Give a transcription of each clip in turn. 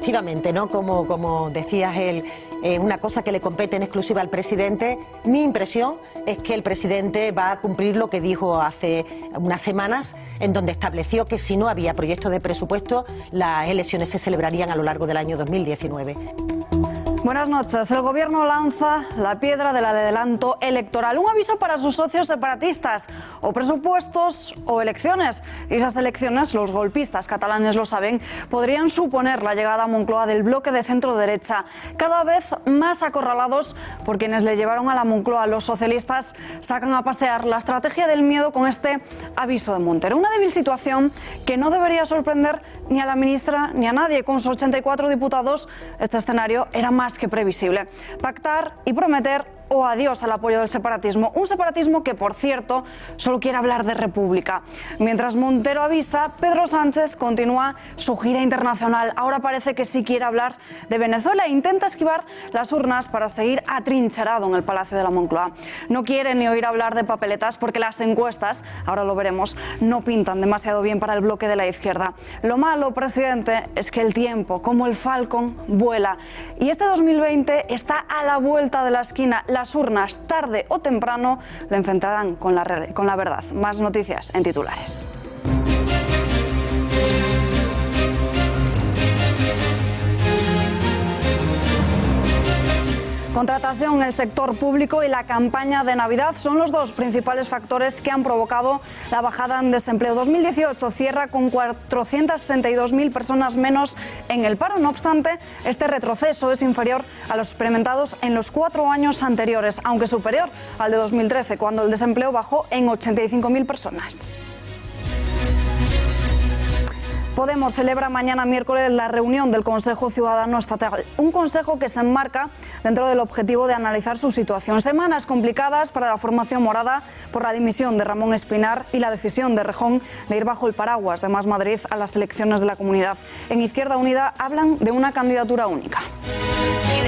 efectivamente, ¿no? Como decías él, una cosa que le compete en exclusiva al presidente. Mi impresión es que el presidente va a cumplir lo que dijo hace unas semanas, en donde estableció que si no había proyecto de presupuesto, las elecciones se celebrarían a lo largo del año 2019. Buenas noches. El Gobierno lanza la piedra del adelanto electoral, un aviso para sus socios separatistas, o presupuestos o elecciones. Y esas elecciones, los golpistas catalanes lo saben, podrían suponer la llegada a Moncloa del bloque de centro-derecha, cada vez más acorralados por quienes le llevaron a la Moncloa. Los socialistas sacan a pasear la estrategia del miedo con este aviso de Montero. Una débil situación que no debería sorprender ni a la ministra ni a nadie. Con sus 84 diputados, este escenario era más que previsible. Pactar y prometer o adiós al apoyo del separatismo. Un separatismo que, por cierto, solo quiere hablar de república. Mientras Montero avisa, Pedro Sánchez continúa su gira internacional. Ahora parece que sí quiere hablar de Venezuela e intenta esquivar las urnas para seguir atrincherado en el Palacio de la Moncloa. No quiere ni oír hablar de papeletas porque las encuestas, ahora lo veremos, no pintan demasiado bien para el bloque de la izquierda. Lo malo, presidente, es que el tiempo, como el Falcon, vuela. Y este 2020 está a la vuelta de la esquina. Las urnas, tarde o temprano, le enfrentarán con la verdad. Más noticias en titulares. Contratación en el sector público y la campaña de Navidad son los dos principales factores que han provocado la bajada en desempleo. 2018 cierra con 462.000 personas menos en el paro. No obstante, este retroceso es inferior a los experimentados en los 4 años anteriores, aunque superior al de 2013, cuando el desempleo bajó en 85.000 personas. Podemos celebra mañana miércoles la reunión del Consejo Ciudadano Estatal, un consejo que se enmarca dentro del objetivo de analizar su situación. Semanas complicadas para la formación morada por la dimisión de Ramón Espinar y la decisión de Rejón de ir bajo el paraguas de Más Madrid a las elecciones de la comunidad. En Izquierda Unida hablan de una candidatura única.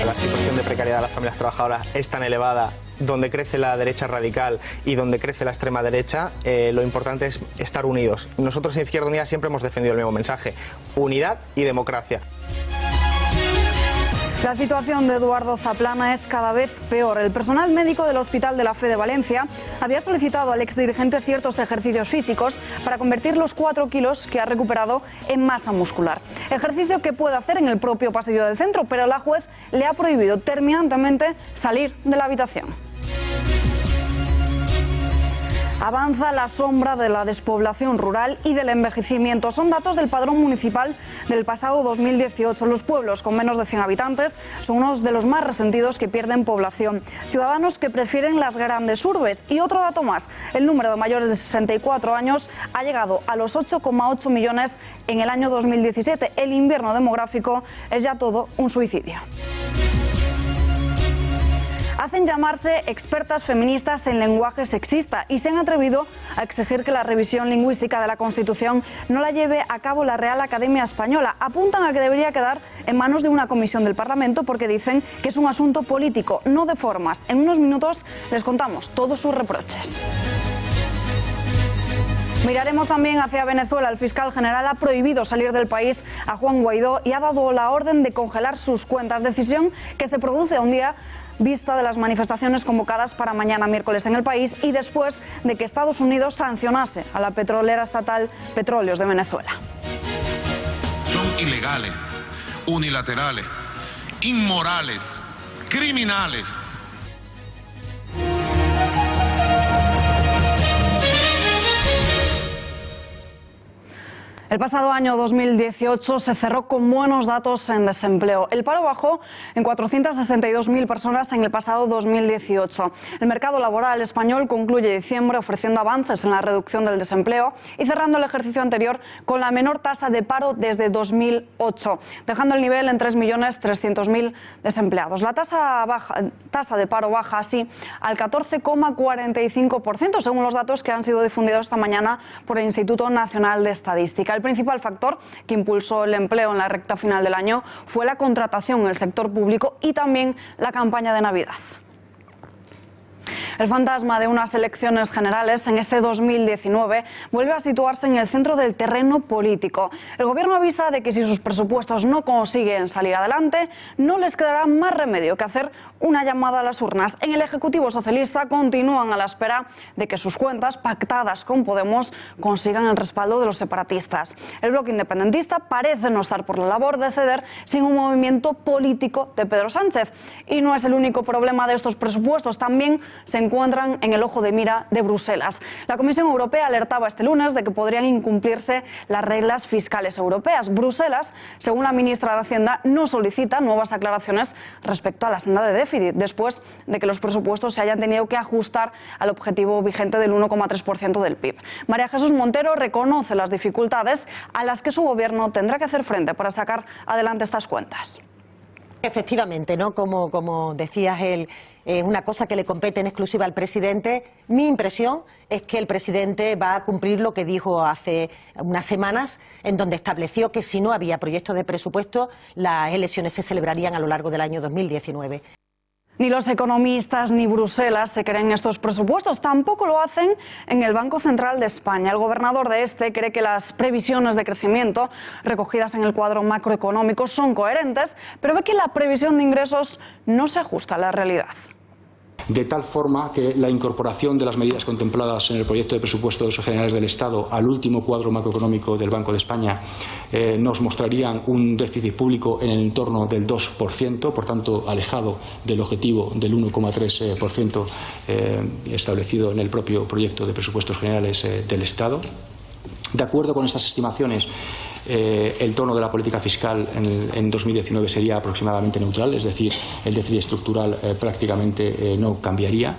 La situación de precariedad de las familias trabajadoras es tan elevada, donde crece la derecha radical y donde crece la extrema derecha, lo importante es estar unidos. Nosotros en Izquierda Unida siempre hemos defendido el mismo mensaje: unidad y democracia. La situación de Eduardo Zaplana es cada vez peor. El personal médico del Hospital de la Fe de Valencia había solicitado al exdirigente ciertos ejercicios físicos para convertir los 4 kilos que ha recuperado en masa muscular. Ejercicio que puede hacer en el propio pasillo del centro, pero la juez le ha prohibido terminantemente salir de la habitación. Avanza la sombra de la despoblación rural y del envejecimiento. Son datos del Padrón Municipal del pasado 2018. Los pueblos con menos de 100 habitantes son unos de los más resentidos que pierden población. Ciudadanos que prefieren las grandes urbes. Y otro dato más, el número de mayores de 64 años ha llegado a los 8,8 millones en el año 2017. El invierno demográfico es ya todo un suicidio. Hacen llamarse expertas feministas en lenguaje sexista y se han atrevido a exigir que la revisión lingüística de la Constitución no la lleve a cabo la Real Academia Española. Apuntan a que debería quedar en manos de una comisión del Parlamento porque dicen que es un asunto político, no de formas. En unos minutos les contamos todos sus reproches. Miraremos también hacia Venezuela. El fiscal general ha prohibido salir del país a Juan Guaidó y ha dado la orden de congelar sus cuentas, decisión que se produce a un día vista de las manifestaciones convocadas para mañana miércoles en el país y después de que Estados Unidos sancionase a la petrolera estatal Petróleos de Venezuela. Son ilegales, unilaterales, inmorales, criminales. El pasado año 2018 se cerró con buenos datos en desempleo. El paro bajó en 462.000 personas en el pasado 2018. El mercado laboral español concluye diciembre ofreciendo avances en la reducción del desempleo y cerrando el ejercicio anterior con la menor tasa de paro desde 2008, dejando el nivel en 3.300.000 desempleados. La tasa de paro baja así al 14,45%, según los datos que han sido difundidos esta mañana por el Instituto Nacional de Estadística. El principal factor que impulsó el empleo en la recta final del año fue la contratación en el sector público y también la campaña de Navidad. El fantasma de unas elecciones generales en este 2019 vuelve a situarse en el centro del terreno político. El gobierno avisa de que si sus presupuestos no consiguen salir adelante, no les quedará más remedio que hacer una llamada a las urnas. En el Ejecutivo socialista continúan a la espera de que sus cuentas pactadas con Podemos consigan el respaldo de los separatistas. El bloque independentista parece no estar por la labor de ceder sin un movimiento político de Pedro Sánchez. Y no es el único problema de estos presupuestos, también se encuentran en el ojo de mira de Bruselas. La Comisión Europea alertaba este lunes de que podrían incumplirse las reglas fiscales europeas. Bruselas, según la ministra de Hacienda, no solicita nuevas aclaraciones respecto a la senda de déficit, después de que los presupuestos se hayan tenido que ajustar al objetivo vigente del 1,3% del PIB. María Jesús Montero reconoce las dificultades a las que su gobierno tendrá que hacer frente para sacar adelante estas cuentas. Efectivamente, ¿no? Como decías, una cosa que le compete en exclusiva al presidente. Mi impresión es que el presidente va a cumplir lo que dijo hace unas semanas, en donde estableció que si no había proyecto de presupuesto, las elecciones se celebrarían a lo largo del año 2019. Ni los economistas ni Bruselas se creen estos presupuestos, tampoco lo hacen en el Banco Central de España. El gobernador de este cree que las previsiones de crecimiento recogidas en el cuadro macroeconómico son coherentes, pero ve que la previsión de ingresos no se ajusta a la realidad. De tal forma que la incorporación de las medidas contempladas en el proyecto de presupuestos generales del Estado al último cuadro macroeconómico del Banco de España nos mostrarían un déficit público en el entorno del 2%, por tanto alejado del objetivo del 1,3% establecido en el propio proyecto de presupuestos generales del Estado. De acuerdo con estas estimaciones, el tono de la política fiscal en 2019 sería aproximadamente neutral, es decir, el déficit estructural prácticamente no cambiaría.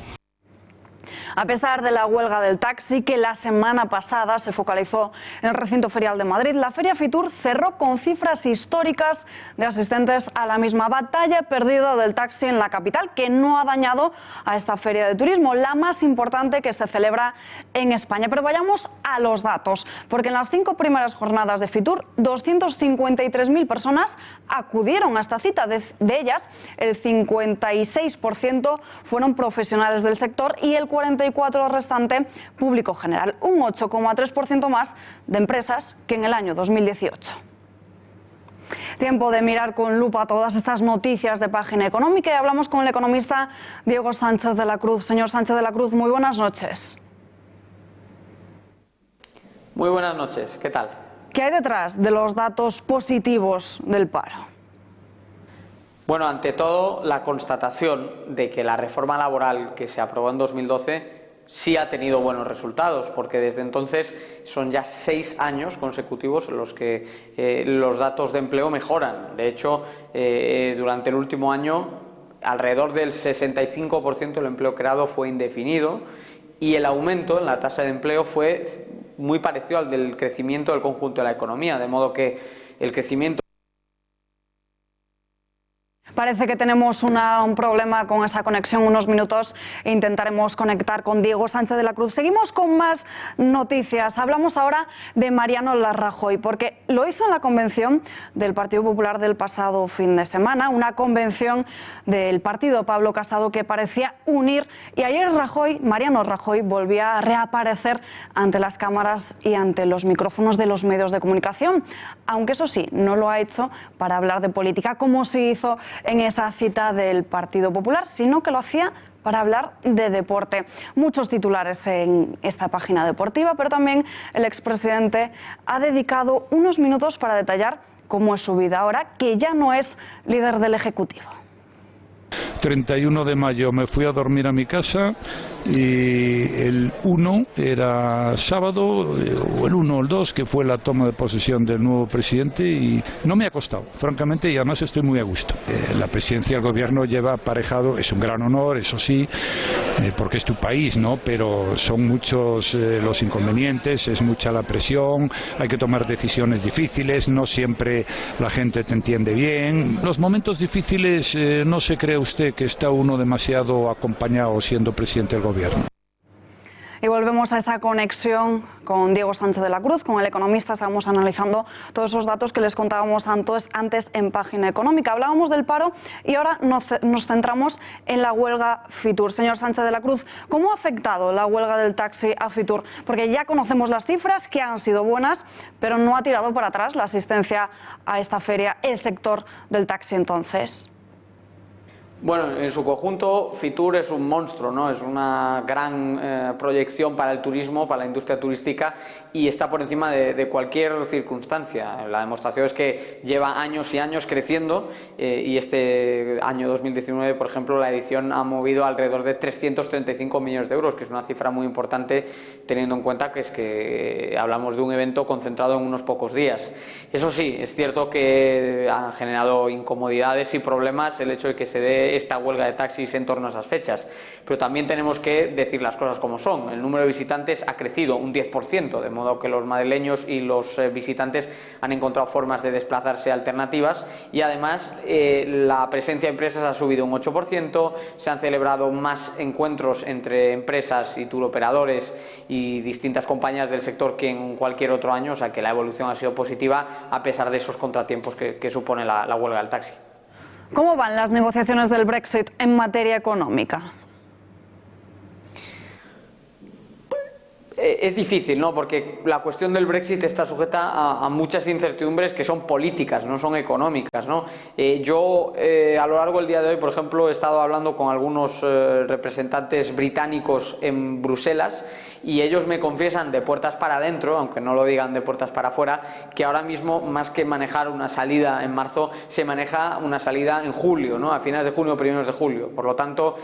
A pesar de la huelga del taxi, que la semana pasada se focalizó en el recinto ferial de Madrid, la Feria Fitur cerró con cifras históricas de asistentes a la misma. Batalla perdida del taxi en la capital, que no ha dañado a esta feria de turismo, la más importante que se celebra en España. Pero vayamos a los datos, porque en las 5 primeras jornadas de Fitur, 253.000 personas acudieron a esta cita. De ellas, el 56% fueron profesionales del sector y el 44% restante público general, un 8,3% más de empresas que en el año 2018. Tiempo de mirar con lupa todas estas noticias de Página Económica y hablamos con el economista Diego Sánchez de la Cruz. Señor Sánchez de la Cruz, muy buenas noches. Muy buenas noches, ¿qué tal? ¿Qué hay detrás de los datos positivos del paro? Bueno, ante todo, la constatación de que la reforma laboral que se aprobó en 2012 sí ha tenido buenos resultados, porque desde entonces son ya 6 años consecutivos en los que los datos de empleo mejoran. De hecho, durante el último año, alrededor del 65% del empleo creado fue indefinido y el aumento en la tasa de empleo fue muy parecido al del crecimiento del conjunto de la economía, de modo que el crecimiento... Parece que tenemos un problema con esa conexión. Unos minutos e intentaremos conectar con Diego Sánchez de la Cruz. Seguimos con más noticias. Hablamos ahora de Mariano Rajoy, porque lo hizo en la convención del Partido Popular del pasado fin de semana, una convención del partido Pablo Casado que parecía unir, y ayer Mariano Rajoy volvía a reaparecer ante las cámaras y ante los micrófonos de los medios de comunicación, aunque eso sí, no lo ha hecho para hablar de política como se hizo en esa cita del Partido Popular, sino que lo hacía para hablar de deporte. Muchos titulares en esta página deportiva, pero también el expresidente ha dedicado unos minutos para detallar cómo es su vida ahora, que ya no es líder del Ejecutivo. 31 de mayo me fui a dormir a mi casa y el 1 era sábado, o el 1 o el 2, que fue la toma de posesión del nuevo presidente, y no me ha costado, francamente, y además estoy muy a gusto. La presidencia del gobierno lleva aparejado, es un gran honor, eso sí, porque es tu país, ¿no? Pero son muchos los inconvenientes, es mucha la presión, hay que tomar decisiones difíciles, no siempre la gente te entiende bien. Los momentos difíciles, no se cree usted que está uno demasiado acompañado siendo presidente del gobierno. Y volvemos a esa conexión con Diego Sánchez de la Cruz, con el economista. Estábamos analizando todos esos datos que les contábamos antes en Página Económica. Hablábamos del paro y ahora nos centramos en la huelga Fitur. Señor Sánchez de la Cruz, ¿cómo ha afectado la huelga del taxi a Fitur? Porque ya conocemos las cifras, que han sido buenas, pero no ha tirado para atrás la asistencia a esta feria el sector del taxi entonces. Bueno, en su conjunto Fitur es un monstruo, ¿no? Es una gran proyección para el turismo, para la industria turística, y está por encima de cualquier circunstancia. La demostración es que lleva años y años creciendo, y este año 2019, por ejemplo, la edición ha movido alrededor de 335 millones de euros, que es una cifra muy importante teniendo en cuenta que hablamos de un evento concentrado en unos pocos días. Eso sí, es cierto que ha generado incomodidades y problemas el hecho de que se dé esta huelga de taxis en torno a esas fechas, pero también tenemos que decir las cosas como son. El número de visitantes ha crecido un 10%, de modo que los madrileños y los visitantes han encontrado formas de desplazarse alternativas, y además la presencia de empresas ha subido un 8%, se han celebrado más encuentros entre empresas y turoperadores y distintas compañías del sector que en cualquier otro año, o sea que la evolución ha sido positiva a pesar de esos contratiempos que supone la huelga del taxi. ¿Cómo van las negociaciones del Brexit en materia económica? Es difícil, ¿no? Porque la cuestión del Brexit está sujeta a muchas incertidumbres que son políticas, no son económicas, ¿no? Yo a lo largo del día de hoy, por ejemplo, he estado hablando con algunos representantes británicos en Bruselas, y ellos me confiesan de puertas para adentro, aunque no lo digan de puertas para afuera, que ahora mismo, más que manejar una salida en marzo, se maneja una salida en julio, ¿no? A finales de junio o primeros de julio. Por lo tanto,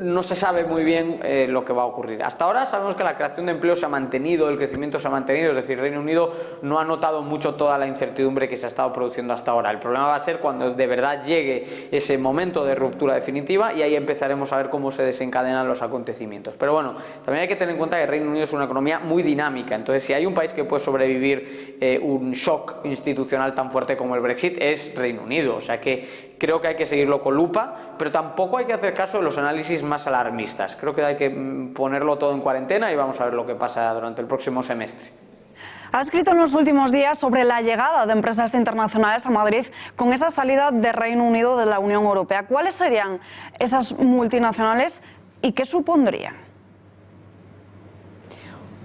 no se sabe muy bien lo que va a ocurrir. Hasta ahora sabemos que la creación de empleo se ha mantenido, el crecimiento se ha mantenido, es decir, Reino Unido no ha notado mucho toda la incertidumbre que se ha estado produciendo hasta ahora. El problema va a ser cuando de verdad llegue ese momento de ruptura definitiva, y ahí empezaremos a ver cómo se desencadenan los acontecimientos. Pero bueno, también hay que tener en cuenta que Reino Unido es una economía muy dinámica, entonces si hay un país que puede sobrevivir un shock institucional tan fuerte como el Brexit, es Reino Unido. O sea que creo que hay que seguirlo con lupa, pero tampoco hay que hacer caso de los análisis más alarmistas. Creo que hay que ponerlo todo en cuarentena y vamos a ver lo que pasa durante el próximo semestre. Ha escrito en los últimos días sobre la llegada de empresas internacionales a Madrid con esa salida de Reino Unido de la Unión Europea. ¿Cuáles serían esas multinacionales y qué supondrían?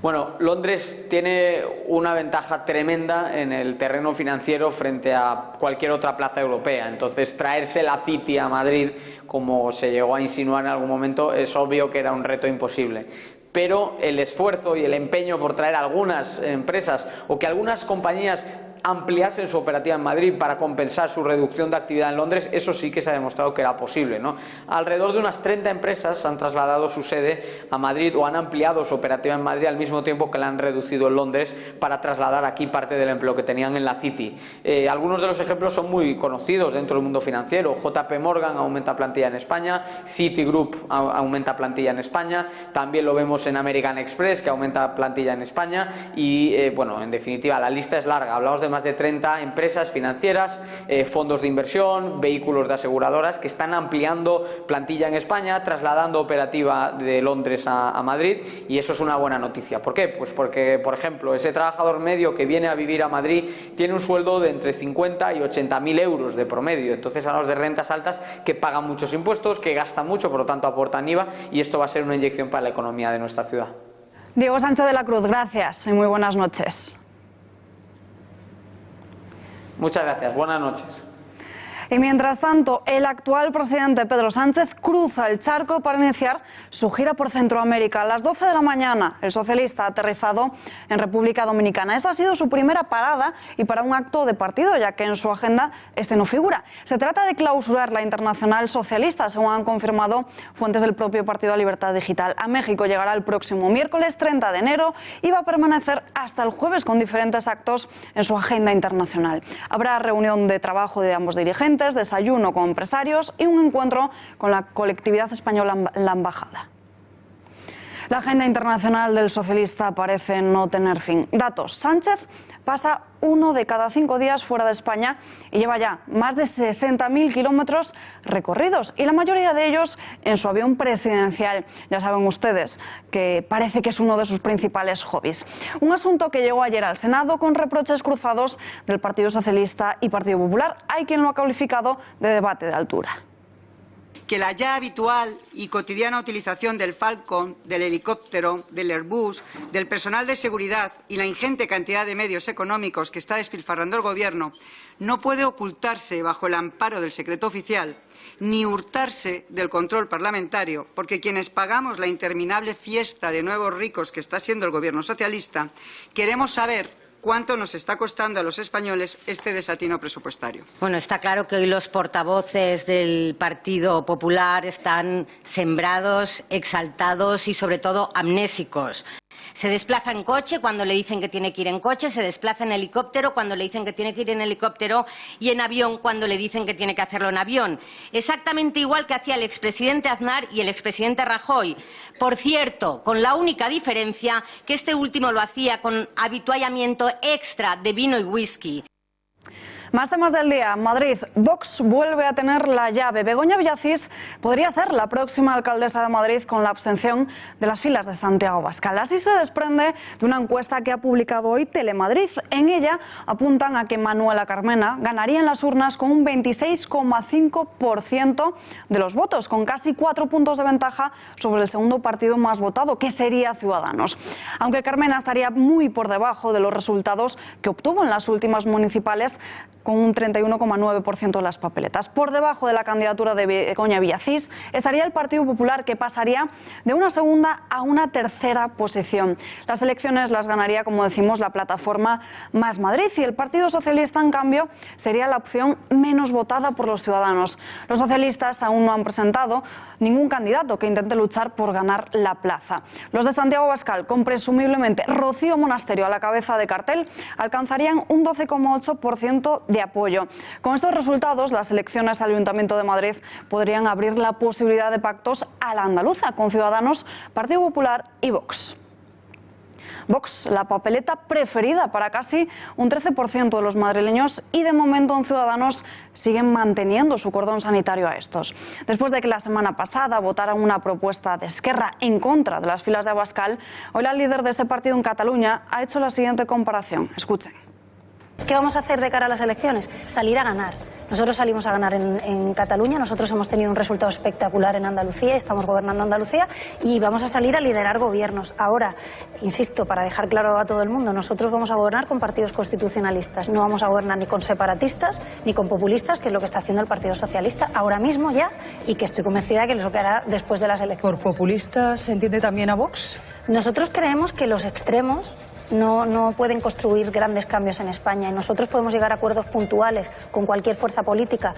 Bueno, Londres tiene una ventaja tremenda en el terreno financiero frente a cualquier otra plaza europea. Entonces, traerse la City a Madrid, como se llegó a insinuar en algún momento, es obvio que era un reto imposible. Pero el esfuerzo y el empeño por traer algunas empresas o que algunas compañías ampliasen su operativa en Madrid para compensar su reducción de actividad en Londres, eso sí que se ha demostrado que era posible, ¿no? Alrededor de unas 30 empresas han trasladado su sede a Madrid o han ampliado su operativa en Madrid al mismo tiempo que la han reducido en Londres para trasladar aquí parte del empleo que tenían en la City. Algunos de los ejemplos son muy conocidos dentro del mundo financiero. JP Morgan aumenta plantilla en España, Citigroup aumenta plantilla en España, también lo vemos en American Express, que aumenta plantilla en España, y bueno, en definitiva la lista es larga. Hablamos de más de 30 empresas financieras, fondos de inversión, vehículos de aseguradoras que están ampliando plantilla en España, trasladando operativa de Londres a Madrid, y eso es una buena noticia. ¿Por qué? Pues porque, por ejemplo, ese trabajador medio que viene a vivir a Madrid tiene un sueldo de entre 50 y 80.000 euros de promedio. Entonces hablamos de rentas altas que pagan muchos impuestos, que gastan mucho, por lo tanto aportan IVA, y esto va a ser una inyección para la economía de nuestra ciudad. Diego Sánchez de la Cruz, gracias y muy buenas noches. Muchas gracias, buenas noches. Y mientras tanto, el actual presidente Pedro Sánchez cruza el charco para iniciar su gira por Centroamérica. A las 12 de la mañana, el socialista ha aterrizado en República Dominicana. Esta ha sido su primera parada y para un acto de partido, ya que en su agenda este no figura. Se trata de clausurar la Internacional Socialista, según han confirmado fuentes del propio Partido Libertad Digital. A México llegará el próximo miércoles 30 de enero y va a permanecer hasta el jueves con diferentes actos en su agenda internacional. Habrá reunión de trabajo de ambos dirigentes, desayuno con empresarios y un encuentro con la colectividad española en la embajada. La agenda internacional del socialista parece no tener fin. Datos: Sánchez pasa 1 de cada 5 días fuera de España y lleva ya más de 60.000 kilómetros recorridos, y la mayoría de ellos en su avión presidencial. Ya saben ustedes que parece que es uno de sus principales hobbies. Un asunto que llegó ayer al Senado con reproches cruzados del Partido Socialista y Partido Popular. Hay quien lo ha calificado de debate de altura. Que la ya habitual y cotidiana utilización del Falcon, del helicóptero, del Airbus, del personal de seguridad y la ingente cantidad de medios económicos que está despilfarrando el Gobierno no puede ocultarse bajo el amparo del secreto oficial ni hurtarse del control parlamentario, porque quienes pagamos la interminable fiesta de nuevos ricos que está siendo el Gobierno socialista queremos saber cuánto nos está costando a los españoles este desatino presupuestario. Bueno, está claro que hoy los portavoces del Partido Popular están sembrados, exaltados y, sobre todo, amnésicos. Se desplaza en coche cuando le dicen que tiene que ir en coche, se desplaza en helicóptero cuando le dicen que tiene que ir en helicóptero y en avión cuando le dicen que tiene que hacerlo en avión. Exactamente igual que hacía el expresidente Aznar y el expresidente Rajoy. Por cierto, con la única diferencia que este último lo hacía con avituallamiento extra de vino y whisky. Más temas del día. Madrid. Vox vuelve a tener la llave. Begoña Villacís podría ser la próxima alcaldesa de Madrid con la abstención de las filas de Santiago Abascal. Así se desprende de una encuesta que ha publicado hoy Telemadrid. En ella apuntan a que Manuela Carmena ganaría en las urnas con un 26,5% de los votos, con casi 4 puntos de ventaja sobre el segundo partido más votado, que sería Ciudadanos. Aunque Carmena estaría muy por debajo de los resultados que obtuvo en las últimas municipales, con un 31,9% de las papeletas. Por debajo de la candidatura de Begoña Villacís estaría el Partido Popular, que pasaría de una segunda a una tercera posición. Las elecciones las ganaría, como decimos, la plataforma Más Madrid, y el Partido Socialista, en cambio, sería la opción menos votada por los ciudadanos. Los socialistas aún no han presentado ningún candidato que intente luchar por ganar la plaza. Los de Santiago Abascal, con presumiblemente Rocío Monasterio a la cabeza de cartel, alcanzarían un 12,8% de apoyo. Con estos resultados, las elecciones al Ayuntamiento de Madrid podrían abrir la posibilidad de pactos a la andaluza con Ciudadanos, Partido Popular y Vox. Vox, la papeleta preferida para casi un 13% de los madrileños, y de momento en Ciudadanos siguen manteniendo su cordón sanitario a estos. Después de que la semana pasada votaran una propuesta de Esquerra en contra de las filas de Abascal, hoy la líder de este partido en Cataluña ha hecho la siguiente comparación. Escuchen. ¿Qué vamos a hacer de cara a las elecciones? Salir a ganar. Nosotros salimos a ganar en Cataluña, nosotros hemos tenido un resultado espectacular en Andalucía, estamos gobernando Andalucía y vamos a salir a liderar gobiernos. Ahora, insisto, para dejar claro a todo el mundo, nosotros vamos a gobernar con partidos constitucionalistas, no vamos a gobernar ni con separatistas ni con populistas, que es lo que está haciendo el Partido Socialista ahora mismo ya, y que estoy convencida que es lo que hará después de las elecciones. ¿Por populistas se entiende también a Vox? Nosotros creemos que los extremos no pueden construir grandes cambios en España, y nosotros podemos llegar a acuerdos puntuales con cualquier fuerza política.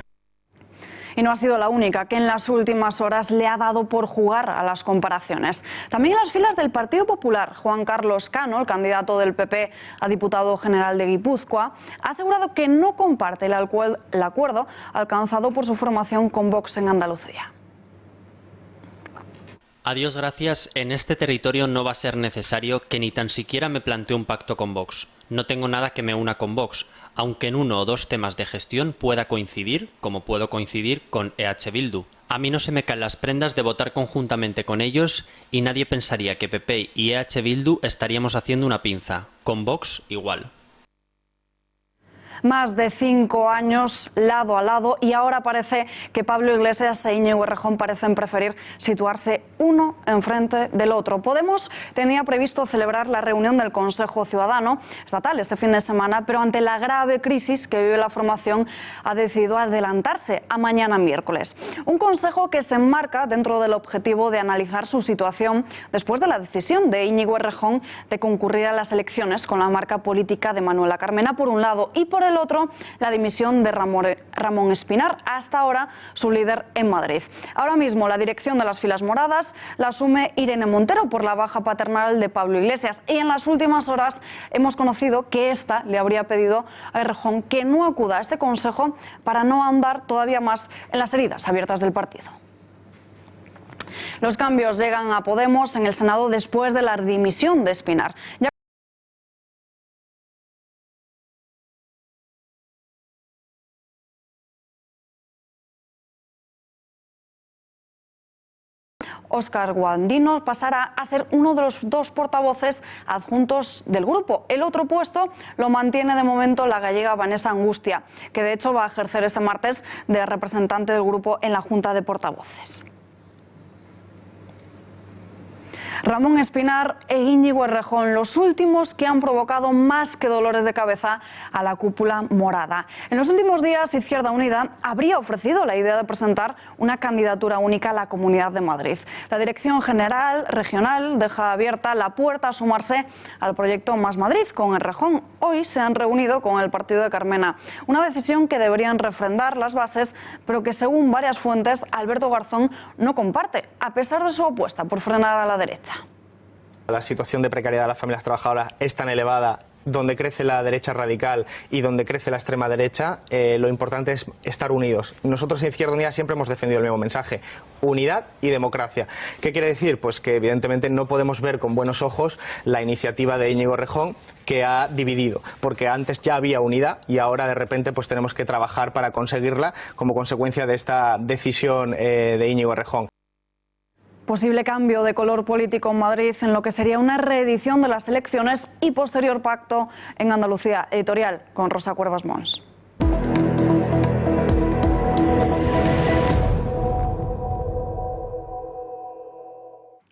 Y no ha sido la única que en las últimas horas le ha dado por jugar a las comparaciones. También en las filas del Partido Popular, Juan Carlos Cano, el candidato del PP a diputado general de Guipúzcoa, ha asegurado que no comparte el acuerdo alcanzado por su formación con Vox en Andalucía. A Dios gracias, en este territorio no va a ser necesario que ni tan siquiera me plantee un pacto con Vox. No tengo nada que me una con Vox, aunque en 1 o 2 temas de gestión pueda coincidir, como puedo coincidir con EH Bildu. A mí no se me caen las prendas de votar conjuntamente con ellos, y nadie pensaría que PP y EH Bildu estaríamos haciendo una pinza. Con Vox igual. Más de 5 años lado a lado, y ahora parece que Pablo Iglesias e Íñigo Errejón parecen preferir situarse uno enfrente del otro. Podemos tenía previsto celebrar la reunión del Consejo Ciudadano Estatal este fin de semana, pero ante la grave crisis que vive la formación ha decidido adelantarse a mañana miércoles. Un consejo que se enmarca dentro del objetivo de analizar su situación después de la decisión de Íñigo Errejón de concurrir a las elecciones con la marca política de Manuela Carmena por un lado, y por el otro la dimisión de Ramón Espinar, hasta ahora su líder en Madrid. Ahora mismo la dirección de las filas moradas la asume Irene Montero por la baja paternal de Pablo Iglesias, y en las últimas horas hemos conocido que ésta le habría pedido a Errejón que no acuda a este consejo para no ahondar todavía más en las heridas abiertas del partido. Los cambios llegan a Podemos en el Senado después de la dimisión de Espinar. Óscar Guandino pasará a ser uno de los dos portavoces adjuntos del grupo. El otro puesto lo mantiene de momento la gallega Vanessa Angustia, que de hecho va a ejercer este martes de representante del grupo en la Junta de Portavoces. Ramón Espinar e Íñigo Errejón, los últimos que han provocado más que dolores de cabeza a la cúpula morada. En los últimos días, Izquierda Unida habría ofrecido la idea de presentar una candidatura única a la Comunidad de Madrid. La Dirección General Regional deja abierta la puerta a sumarse al proyecto Más Madrid con Errejón. Hoy se han reunido con el partido de Carmena, una decisión que deberían refrendar las bases, pero que según varias fuentes Alberto Garzón no comparte, a pesar de su apuesta por frenar a la derecha. La situación de precariedad de las familias trabajadoras es tan elevada, donde crece la derecha radical y donde crece la extrema derecha, lo importante es estar unidos. Nosotros en Izquierda Unida siempre hemos defendido el mismo mensaje: unidad y democracia. ¿Qué quiere decir? Pues que evidentemente no podemos ver con buenos ojos la iniciativa de Íñigo Errejón, que ha dividido, porque antes ya había unidad y ahora de repente pues tenemos que trabajar para conseguirla como consecuencia de esta decisión de Íñigo Errejón. Posible cambio de color político en Madrid en lo que sería una reedición de las elecciones y posterior pacto en Andalucía. Editorial con Rosa Cuervas Mons.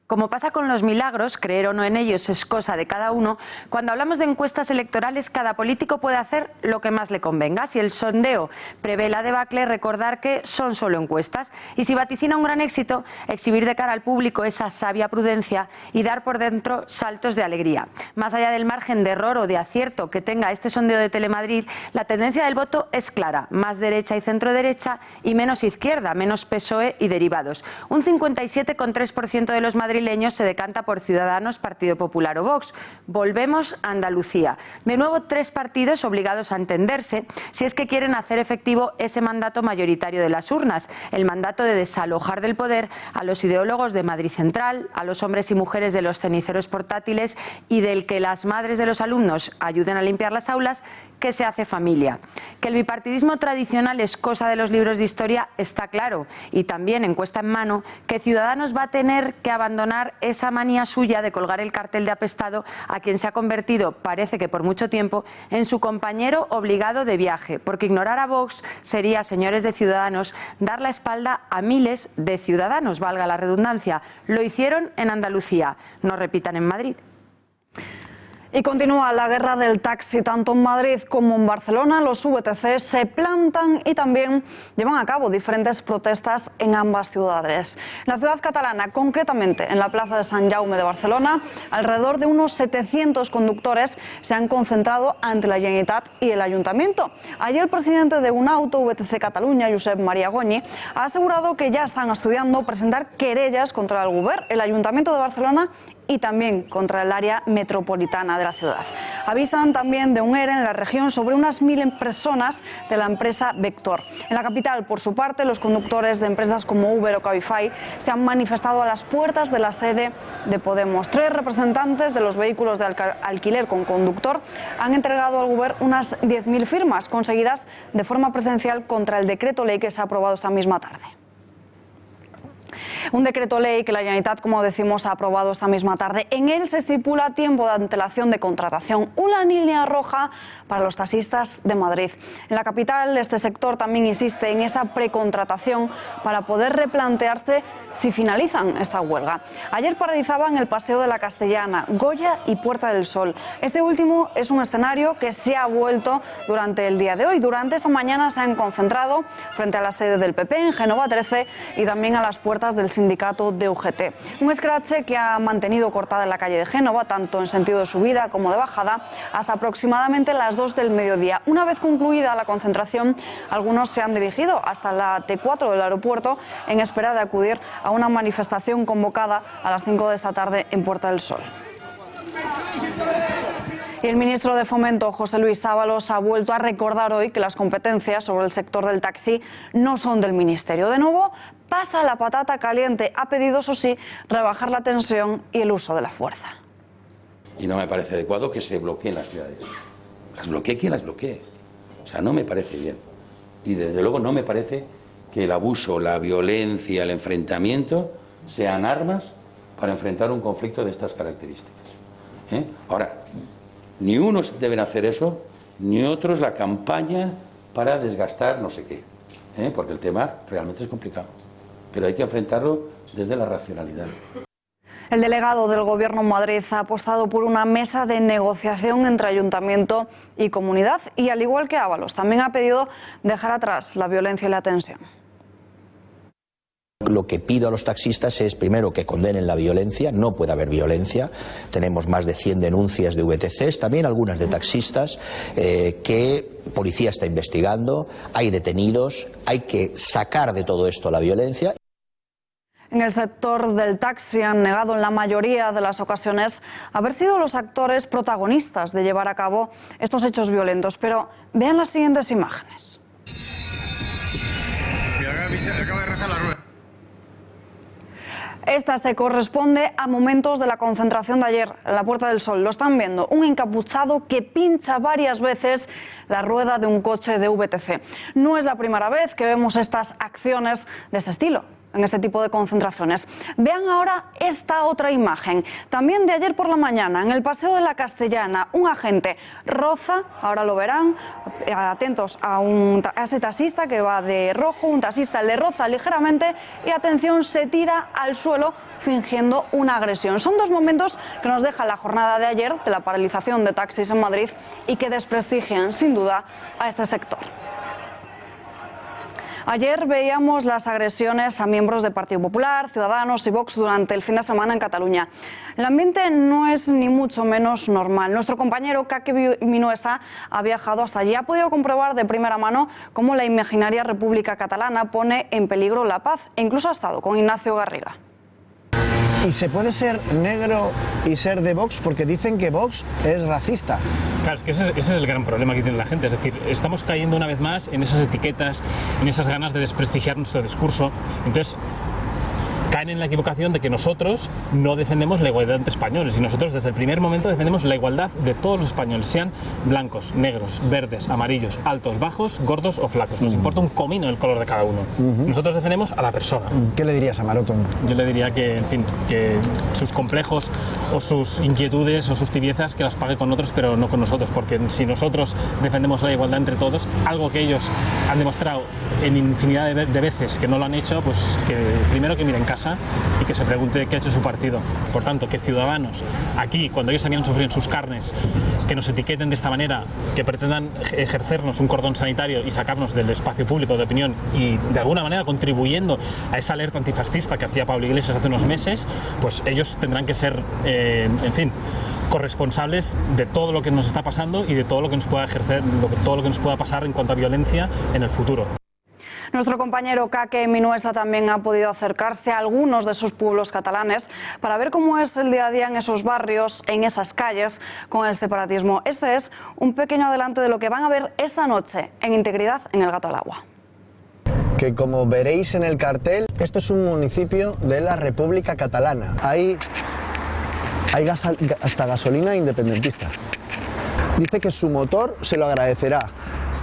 Como pasa con los milagros, creer o no en ellos es cosa de cada uno, cuando hablamos de encuestas electorales cada político puede hacer lo que más le convenga. Si el sondeo prevé la debacle, recordar que son solo encuestas, y si vaticina un gran éxito, exhibir de cara al público esa sabia prudencia y dar por dentro saltos de alegría. Más allá del margen de error o de acierto que tenga este sondeo de Telemadrid, la tendencia del voto es clara: más derecha y centro derecha y menos izquierda, menos PSOE y derivados. Un 57,3% de los madrileños se decanta por Ciudadanos, Partido Popular o Vox. Volvemos a Andalucía. De nuevo, tres partidos obligados a entenderse si es que quieren hacer efectivo ese mandato mayoritario de las urnas, el mandato de desalojar del poder a los ideólogos de Madrid Central, a los hombres y mujeres de los ceniceros portátiles y del que las madres de los alumnos ayuden a limpiar las aulas, que se hace familia. Que el bipartidismo tradicional es cosa de los libros de historia está claro, y también, encuesta en mano, que Ciudadanos va a tener que abandonar esa manía suya de colgar el cartel de apestado a quien se ha convertido, parece que por mucho tiempo, en su compañero obligado de viaje, porque ignorar a Vox sería, señores de Ciudadanos, dar la espalda a miles de ciudadanos, valga la redundancia. Lo hicieron en Andalucía, no repitan en Madrid. Y continúa la guerra del taxi. Tanto en Madrid como en Barcelona los VTC se plantan y también llevan a cabo diferentes protestas en ambas ciudades. En la ciudad catalana, concretamente en la plaza de Sant Jaume de Barcelona, alrededor de unos 700 conductores se han concentrado ante la Generalitat y el Ayuntamiento. Ayer el presidente de Unauto VTC Catalunya, Josep Maria Goñi, ha asegurado que ya están estudiando presentar querellas contra el Govern, el Ayuntamiento de Barcelona y también contra el área metropolitana de la ciudad. Avisan también de un ERE en la región sobre unas 1000 personas de la empresa Vector. En la capital, por su parte, los conductores de empresas como Uber o Cabify se han manifestado a las puertas de la sede de Podemos. 3 representantes de los vehículos de alquiler con conductor han entregado al Govern unas 10.000 firmas conseguidas de forma presencial contra el decreto ley que se ha aprobado esta misma tarde. Un decreto ley que la Generalitat, como decimos, ha aprobado esta misma tarde. En él se estipula tiempo de antelación de contratación, una línea roja para los taxistas de Madrid. En la capital, este sector también insiste en esa precontratación para poder replantearse si finalizan esta huelga. Ayer paralizaban el Paseo de la Castellana, Goya y Puerta del Sol. Este último es un escenario que se ha vuelto durante el día de hoy. Durante esta mañana se han concentrado frente a la sede del PP en Génova 13 y también a las puertas del sindicato de UGT. Un escrache que ha mantenido cortada en la calle de Génova, tanto en sentido de subida como de bajada, hasta aproximadamente las 2 del mediodía. Una vez concluida la concentración, algunos se han dirigido hasta la T4 del aeropuerto en espera de acudir a una manifestación convocada a las 5 de esta tarde en Puerta del Sol. Y el ministro de Fomento, José Luis Ábalos, ha vuelto a recordar hoy que las competencias sobre el sector del taxi no son del Ministerio. De nuevo, pasa la patata caliente. Ha pedido, eso sí, rebajar la tensión y el uso de la fuerza. Y no me parece adecuado que se bloqueen las ciudades. Las bloquee quien las bloquee. O sea, no me parece bien. Y desde luego no me parece que el abuso, la violencia, el enfrentamiento sean armas para enfrentar un conflicto de estas características. Ahora, ni unos deben hacer eso, ni otros la campaña para desgastar no sé qué. Porque el tema realmente es complicado. Pero hay que enfrentarlo desde la racionalidad. El delegado del Gobierno en Madrid ha apostado por una mesa de negociación entre ayuntamiento y comunidad y, al igual que Ábalos, también ha pedido dejar atrás la violencia y la tensión. Lo que pido a los taxistas es, primero, que condenen la violencia. No puede haber violencia. Tenemos más de 100 denuncias de VTCs, también algunas de taxistas, que policía está investigando, hay detenidos, hay que sacar de todo esto la violencia. En el sector del taxi han negado en la mayoría de las ocasiones haber sido los actores protagonistas de llevar a cabo estos hechos violentos. Pero vean las siguientes imágenes. Acaba de rezar la rueda. Esta se corresponde a momentos de la concentración de ayer en la Puerta del Sol. Lo están viendo, un encapuchado que pincha varias veces la rueda de un coche de VTC. No es la primera vez que vemos estas acciones de este estilo en este tipo de concentraciones. Vean ahora esta otra imagen, también de ayer por la mañana, en el Paseo de la Castellana. Un agente roza, ahora lo verán, atentos a ese taxista que va de rojo, un taxista le roza ligeramente y, atención, se tira al suelo fingiendo una agresión. Son dos momentos que nos deja la jornada de ayer de la paralización de taxis en Madrid y que desprestigian sin duda a este sector. Ayer veíamos las agresiones a miembros del Partido Popular, Ciudadanos y Vox durante el fin de semana en Cataluña. El ambiente no es ni mucho menos normal. Nuestro compañero Kake Minuesa ha viajado hasta allí. Ha podido comprobar de primera mano cómo la imaginaria República Catalana pone en peligro la paz e incluso ha estado con Ignacio Garriga. Y se puede ser negro y ser de Vox porque dicen que Vox es racista. Claro, es que ese es el gran problema que tiene la gente. Es decir, estamos cayendo una vez más en esas etiquetas, en esas ganas de desprestigiar nuestro discurso. Entonces, caen en la equivocación de que nosotros no defendemos la igualdad entre españoles, y nosotros desde el primer momento defendemos la igualdad de todos los españoles, sean blancos, negros, verdes, amarillos, altos, bajos, gordos o flacos. Nos importa un comino el color de cada uno. Nosotros defendemos a la persona. ¿Qué le dirías a Maroto? Yo le diría que, en fin, que sus complejos o sus inquietudes o sus tibiezas que las pague con otros, pero no con nosotros, porque si nosotros defendemos la igualdad entre todos, algo que ellos han demostrado en infinidad de veces que no lo han hecho, pues que primero que miren casa y que se pregunte qué ha hecho su partido. Por tanto, que Ciudadanos, aquí, cuando ellos también han sufrido en sus carnes, que nos etiqueten de esta manera, que pretendan ejercernos un cordón sanitario y sacarnos del espacio público de opinión y de alguna manera contribuyendo a esa alerta antifascista que hacía Pablo Iglesias hace unos meses, pues ellos tendrán que ser, en fin, corresponsables de todo lo que nos está pasando y de todo lo que nos pueda ejercer, todo lo que nos pueda pasar en cuanto a violencia en el futuro. Nuestro compañero Kake Minuesa también ha podido acercarse a algunos de esos pueblos catalanes para ver cómo es el día a día en esos barrios, en esas calles, con el separatismo. Este es un pequeño adelanto de lo que van a ver esta noche en Integridad en el Gato al Agua. Que, como veréis en el cartel, esto es un municipio de la República Catalana. Hay hasta gasolina independentista. Dice que su motor se lo agradecerá.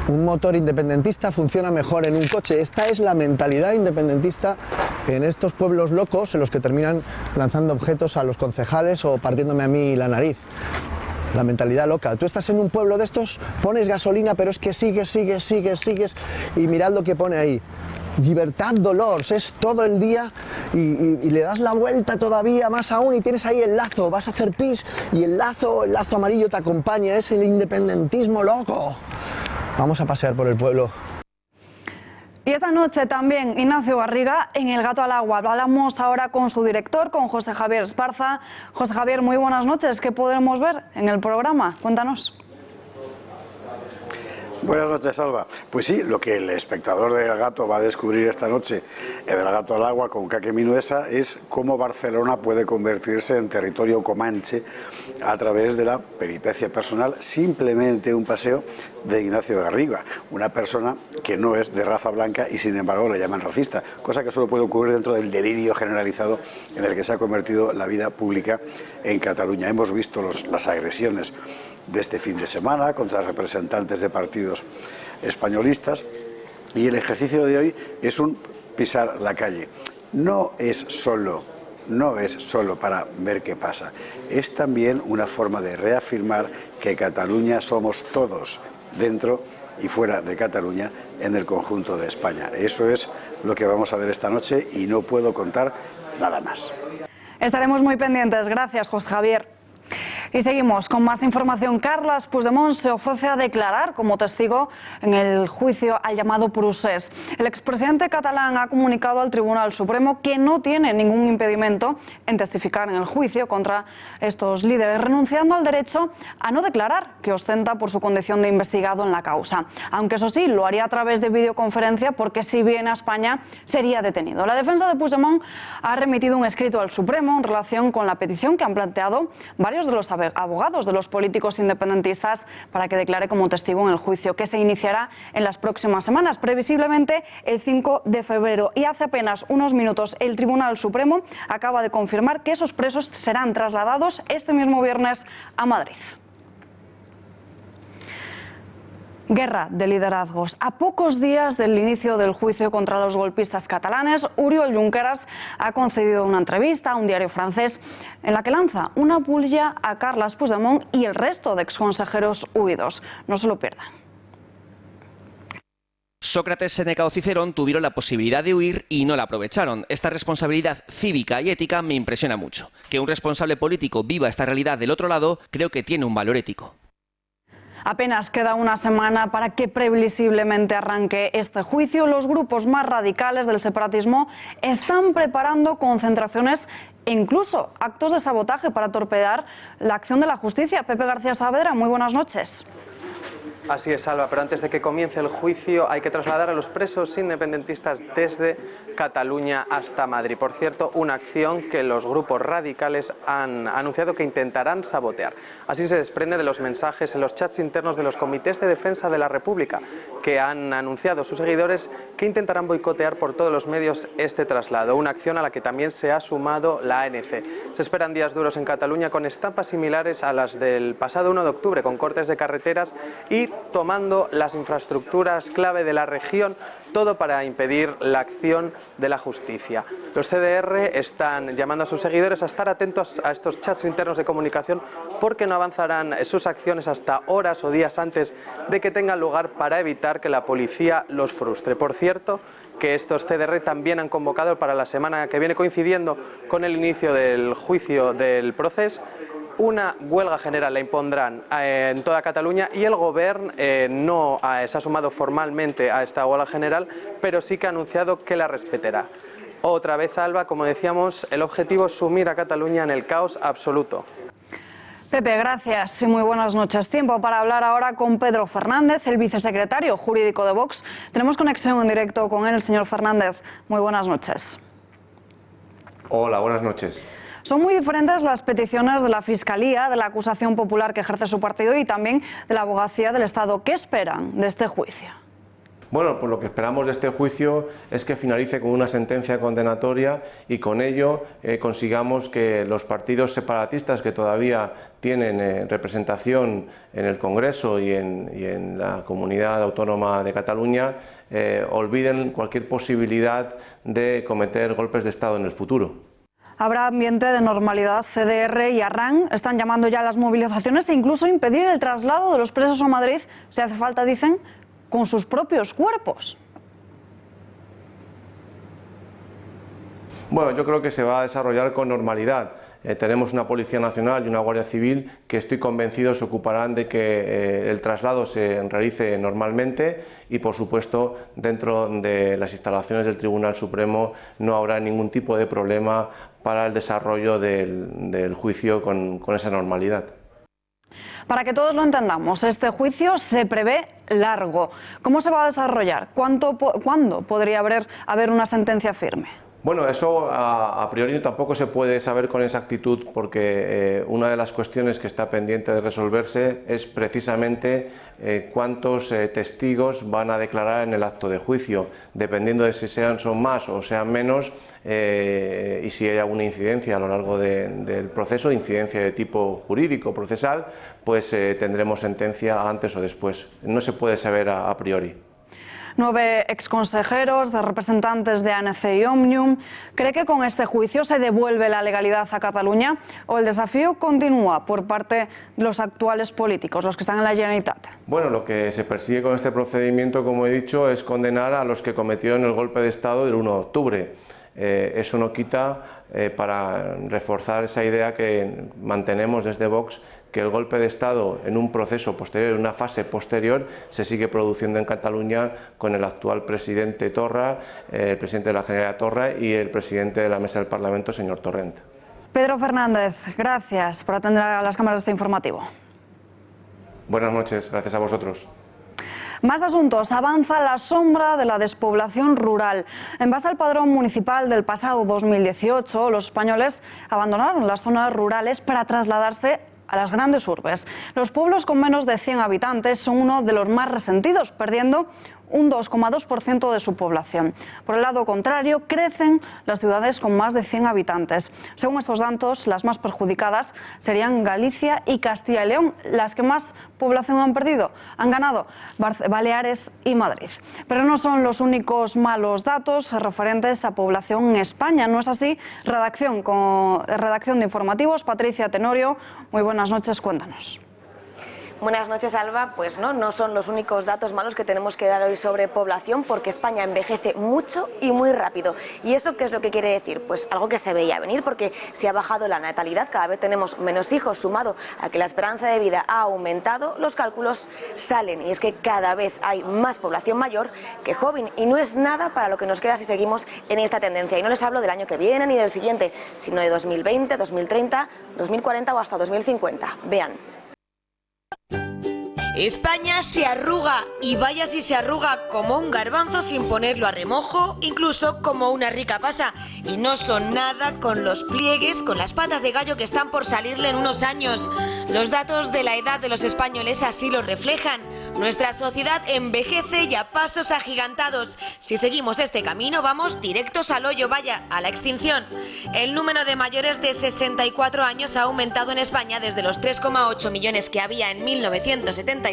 Un motor independentista funciona mejor en un coche. Esta es la mentalidad independentista en estos pueblos locos en los que terminan lanzando objetos a los concejales o partiéndome a mí la nariz. La mentalidad loca. Tú estás en un pueblo de estos, pones gasolina, pero es que sigues y mirad lo que pone ahí. Libertad Dolors, es todo el día y le das la vuelta todavía más aún y tienes ahí el lazo, vas a hacer pis y el lazo amarillo te acompaña, es el independentismo loco. Vamos a pasear por el pueblo. Y esta noche también Ignacio Garriga en el Gato al Agua. Hablamos ahora con su director, con José Javier Esparza. José Javier, muy buenas noches. ¿Qué podremos ver en el programa? Cuéntanos. Buenas noches, Alba. Pues sí, lo que el espectador del Gato va a descubrir esta noche en El Gato al Agua con Kake Minuesa es cómo Barcelona puede convertirse en territorio comanche a través de la peripecia personal, simplemente un paseo de Ignacio Garriga, una persona que no es de raza blanca y sin embargo le llaman racista, cosa que solo puede ocurrir dentro del delirio generalizado en el que se ha convertido la vida pública en Cataluña. Hemos visto las agresiones de este fin de semana contra representantes de partidos españolistas y el ejercicio de hoy es un pisar la calle. No es solo para ver qué pasa, es también una forma de reafirmar que Cataluña somos todos, dentro y fuera de Cataluña, en el conjunto de España. Eso es lo que vamos a ver esta noche y no puedo contar nada más. Estaremos muy pendientes. Gracias, José Javier. Y seguimos con más información. Carles Puigdemont se ofrece a declarar como testigo en el juicio al llamado procés. El expresidente catalán ha comunicado al Tribunal Supremo que no tiene ningún impedimento en testificar en el juicio contra estos líderes, renunciando al derecho a no declarar que ostenta por su condición de investigado en la causa. Aunque eso sí, lo haría a través de videoconferencia porque si viene a España sería detenido. La defensa de Puigdemont ha remitido un escrito al Supremo en relación con la petición que han planteado varios de los abogados de los políticos independentistas para que declare como testigo en el juicio que se iniciará en las próximas semanas, previsiblemente el 5 de febrero. Y hace apenas unos minutos el Tribunal Supremo acaba de confirmar que esos presos serán trasladados este mismo viernes a Madrid. Guerra de liderazgos. A pocos días del inicio del juicio contra los golpistas catalanes, Oriol Junqueras ha concedido una entrevista a un diario francés en la que lanza una pulla a Carles Puigdemont y el resto de exconsejeros huidos. No se lo pierdan. Sócrates, Séneca o Cicerón tuvieron la posibilidad de huir y no la aprovecharon. Esta responsabilidad cívica y ética me impresiona mucho. Que un responsable político viva esta realidad del otro lado creo que tiene un valor ético. Apenas queda una semana para que previsiblemente arranque este juicio. Los grupos más radicales del separatismo están preparando concentraciones e incluso actos de sabotaje para torpedear la acción de la justicia. Pepe García Saavedra, muy buenas noches. Así es, Alba, pero antes de que comience el juicio hay que trasladar a los presos independentistas desde Cataluña hasta Madrid. Por cierto, una acción que los grupos radicales han anunciado que intentarán sabotear. Así se desprende de los mensajes en los chats internos de los comités de defensa de la República, que han anunciado a sus seguidores que intentarán boicotear por todos los medios este traslado, una acción a la que también se ha sumado la ANC. Se esperan días duros en Cataluña con estampas similares a las del pasado 1 de octubre, con cortes de carreteras y tomando las infraestructuras clave de la región, todo para impedir la acción de la justicia. Los CDR están llamando a sus seguidores a estar atentos a estos chats internos de comunicación porque no avanzarán sus acciones hasta horas o días antes de que tengan lugar para evitar que la policía los frustre. Por cierto, que estos CDR también han convocado para la semana que viene, coincidiendo con el inicio del juicio del proceso, una huelga general la impondrán en toda Cataluña y el Gobierno no se ha sumado formalmente a esta huelga general, pero sí que ha anunciado que la respetará. Otra vez, Alba, como decíamos, el objetivo es sumir a Cataluña en el caos absoluto. Pepe, gracias y muy buenas noches. Tiempo para hablar ahora con Pedro Fernández, el vicesecretario jurídico de Vox. Tenemos conexión en directo con él, señor Fernández. Muy buenas noches. Hola, buenas noches. Son muy diferentes las peticiones de la Fiscalía, de la acusación popular que ejerce su partido y también de la Abogacía del Estado. ¿Qué esperan de este juicio? Bueno, pues lo que esperamos de este juicio es que finalice con una sentencia condenatoria y con ello consigamos que los partidos separatistas que todavía tienen representación en el Congreso y en la Comunidad Autónoma de Cataluña olviden cualquier posibilidad de cometer golpes de Estado en el futuro. Habrá ambiente de normalidad. CDR y Arran están llamando ya a las movilizaciones e incluso impedir el traslado de los presos a Madrid, si hace falta, dicen, con sus propios cuerpos. Bueno, yo creo que se va a desarrollar con normalidad. Tenemos una Policía Nacional y una Guardia Civil que estoy convencido se ocuparán de que el traslado se realice normalmente y, por supuesto, dentro de las instalaciones del Tribunal Supremo no habrá ningún tipo de problema para el desarrollo del juicio con esa normalidad. Para que todos lo entendamos, este juicio se prevé largo. ¿Cómo se va a desarrollar? ¿Cuándo podría haber una sentencia firme? Bueno, eso a priori tampoco se puede saber con exactitud, porque una de las cuestiones que está pendiente de resolverse es precisamente cuántos testigos van a declarar en el acto de juicio, dependiendo de si son más o sean menos, y si hay alguna incidencia a lo largo del proceso, incidencia de tipo jurídico, procesal, pues tendremos sentencia antes o después. No se puede saber a priori. 9 exconsejeros, de representantes de ANC y Òmnium. ¿Cree que con este juicio se devuelve la legalidad a Cataluña o el desafío continúa por parte de los actuales políticos, los que están en la Generalitat? Bueno, lo que se persigue con este procedimiento, como he dicho, es condenar a los que cometieron el golpe de Estado del 1 de octubre. Eso no quita, para reforzar esa idea que mantenemos desde Vox, que el golpe de Estado en un proceso posterior, en una fase posterior, se sigue produciendo en Cataluña con el actual presidente Torra, el presidente de la Generalitat Torra y el presidente de la Mesa del Parlamento, señor Torrent. Pedro Fernández, gracias por atender a las cámaras de este informativo. Buenas noches, gracias a vosotros. Más asuntos. Avanza la sombra de la despoblación rural. En base al padrón municipal del pasado 2018, los españoles abandonaron las zonas rurales para trasladarse a las grandes urbes. Los pueblos con menos de 100 habitantes son uno de los más resentidos, perdiendo un 2,2% de su población. Por el lado contrario, crecen las ciudades con más de 100 habitantes. Según estos datos, las más perjudicadas serían Galicia y Castilla y León. Las que más población han perdido, han ganado Baleares y Madrid. Pero no son los únicos malos datos referentes a población en España. ¿No es así? Redacción de informativos, Patricia Tenorio. Muy buenas noches, cuéntanos. Buenas noches, Alba. Pues no son los únicos datos malos que tenemos que dar hoy sobre población, porque España envejece mucho y muy rápido. ¿Y eso qué es lo que quiere decir? Pues algo que se veía venir, porque si ha bajado la natalidad, cada vez tenemos menos hijos, sumado a que la esperanza de vida ha aumentado, los cálculos salen. Y es que cada vez hay más población mayor que joven, y no es nada para lo que nos queda si seguimos en esta tendencia. Y no les hablo del año que viene ni del siguiente, sino de 2020, 2030, 2040 o hasta 2050. Vean. España se arruga, y vaya si se arruga, como un garbanzo sin ponerlo a remojo, incluso como una rica pasa. Y no son nada con los pliegues, con las patas de gallo que están por salirle en unos años. Los datos de la edad de los españoles así lo reflejan. Nuestra sociedad envejece y a pasos agigantados. Si seguimos este camino vamos directos al hoyo, vaya, a la extinción. El número de mayores de 64 años ha aumentado en España desde los 3,8 millones que había en 1977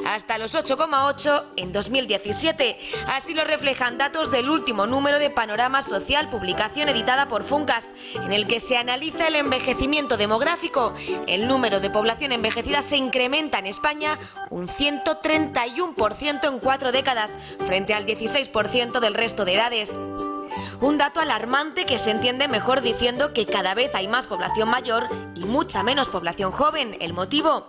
hasta los 8,8 en 2017. Así lo reflejan datos del último número de Panorama Social, publicación editada por Funcas, en el que se analiza el envejecimiento demográfico. El número de población envejecida se incrementa en España un 131% en 4 décadas, frente al 16% del resto de edades. Un dato alarmante que se entiende mejor diciendo que cada vez hay más población mayor y mucha menos población joven. ¿El motivo?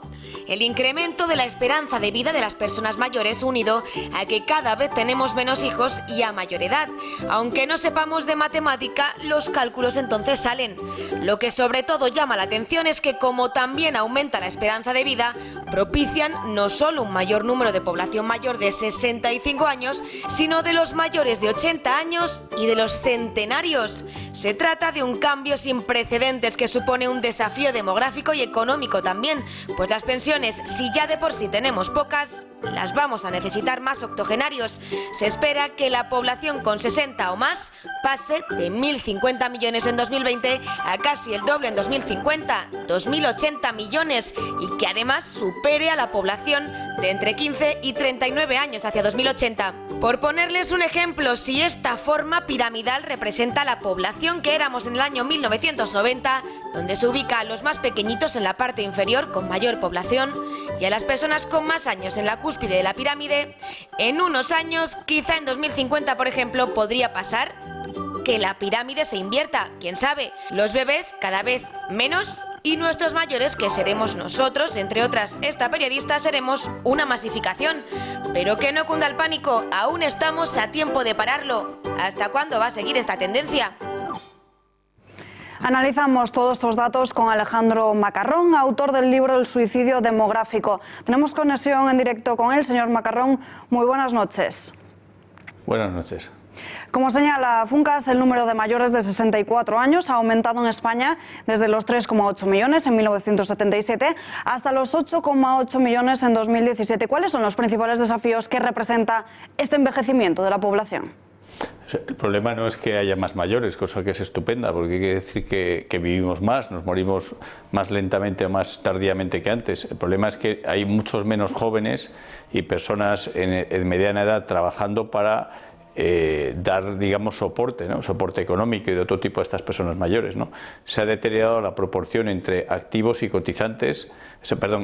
El incremento de la esperanza de vida de las personas mayores, unido a que cada vez tenemos menos hijos y a mayor edad. Aunque no sepamos de matemática, los cálculos entonces salen. Lo que sobre todo llama la atención es que, como también aumenta la esperanza de vida, propician no solo un mayor número de población mayor de 65 años, sino de los mayores de 80 años y de los centenarios. Se trata de un cambio sin precedentes que supone un desafío demográfico y económico también, pues las pensiones, si ya de por sí tenemos pocas, las vamos a necesitar más octogenarios. Se espera que la población con 60 o más pase de 1.050 millones en 2020 a casi el doble en 2050, 2.080 millones, y que además supere a la población de entre 15 y 39 años hacia 2080. Por ponerles un ejemplo, si esta forma piramidal representa la población que éramos en el año 1990, donde se ubica a los más pequeñitos en la parte inferior con mayor población y a las personas con más años en la cúspide de la pirámide, en unos años, quizá en 2050 por ejemplo, podría pasar que la pirámide se invierta, quién sabe, los bebés cada vez menos y nuestros mayores, que seremos nosotros, entre otras esta periodista, seremos una masificación. Pero que no cunda el pánico, aún estamos a tiempo de pararlo. ¿Hasta cuándo va a seguir esta tendencia? Analizamos todos estos datos con Alejandro Macarrón, autor del libro El suicidio demográfico. Tenemos conexión en directo con él. Señor Macarrón, muy buenas noches. Buenas noches. Como señala Funcas, el número de mayores de 64 años ha aumentado en España desde los 3,8 millones en 1977 hasta los 8,8 millones en 2017. ¿Cuáles son los principales desafíos que representa este envejecimiento de la población? El problema no es que haya más mayores, cosa que es estupenda, porque quiere decir que vivimos más, nos morimos más lentamente o más tardíamente que antes. El problema es que hay muchos menos jóvenes y personas en mediana edad trabajando para dar, digamos, soporte, ¿no? Soporte económico y de otro tipo a estas personas mayores, ¿no? Se ha deteriorado la proporción entre activos y cotizantes,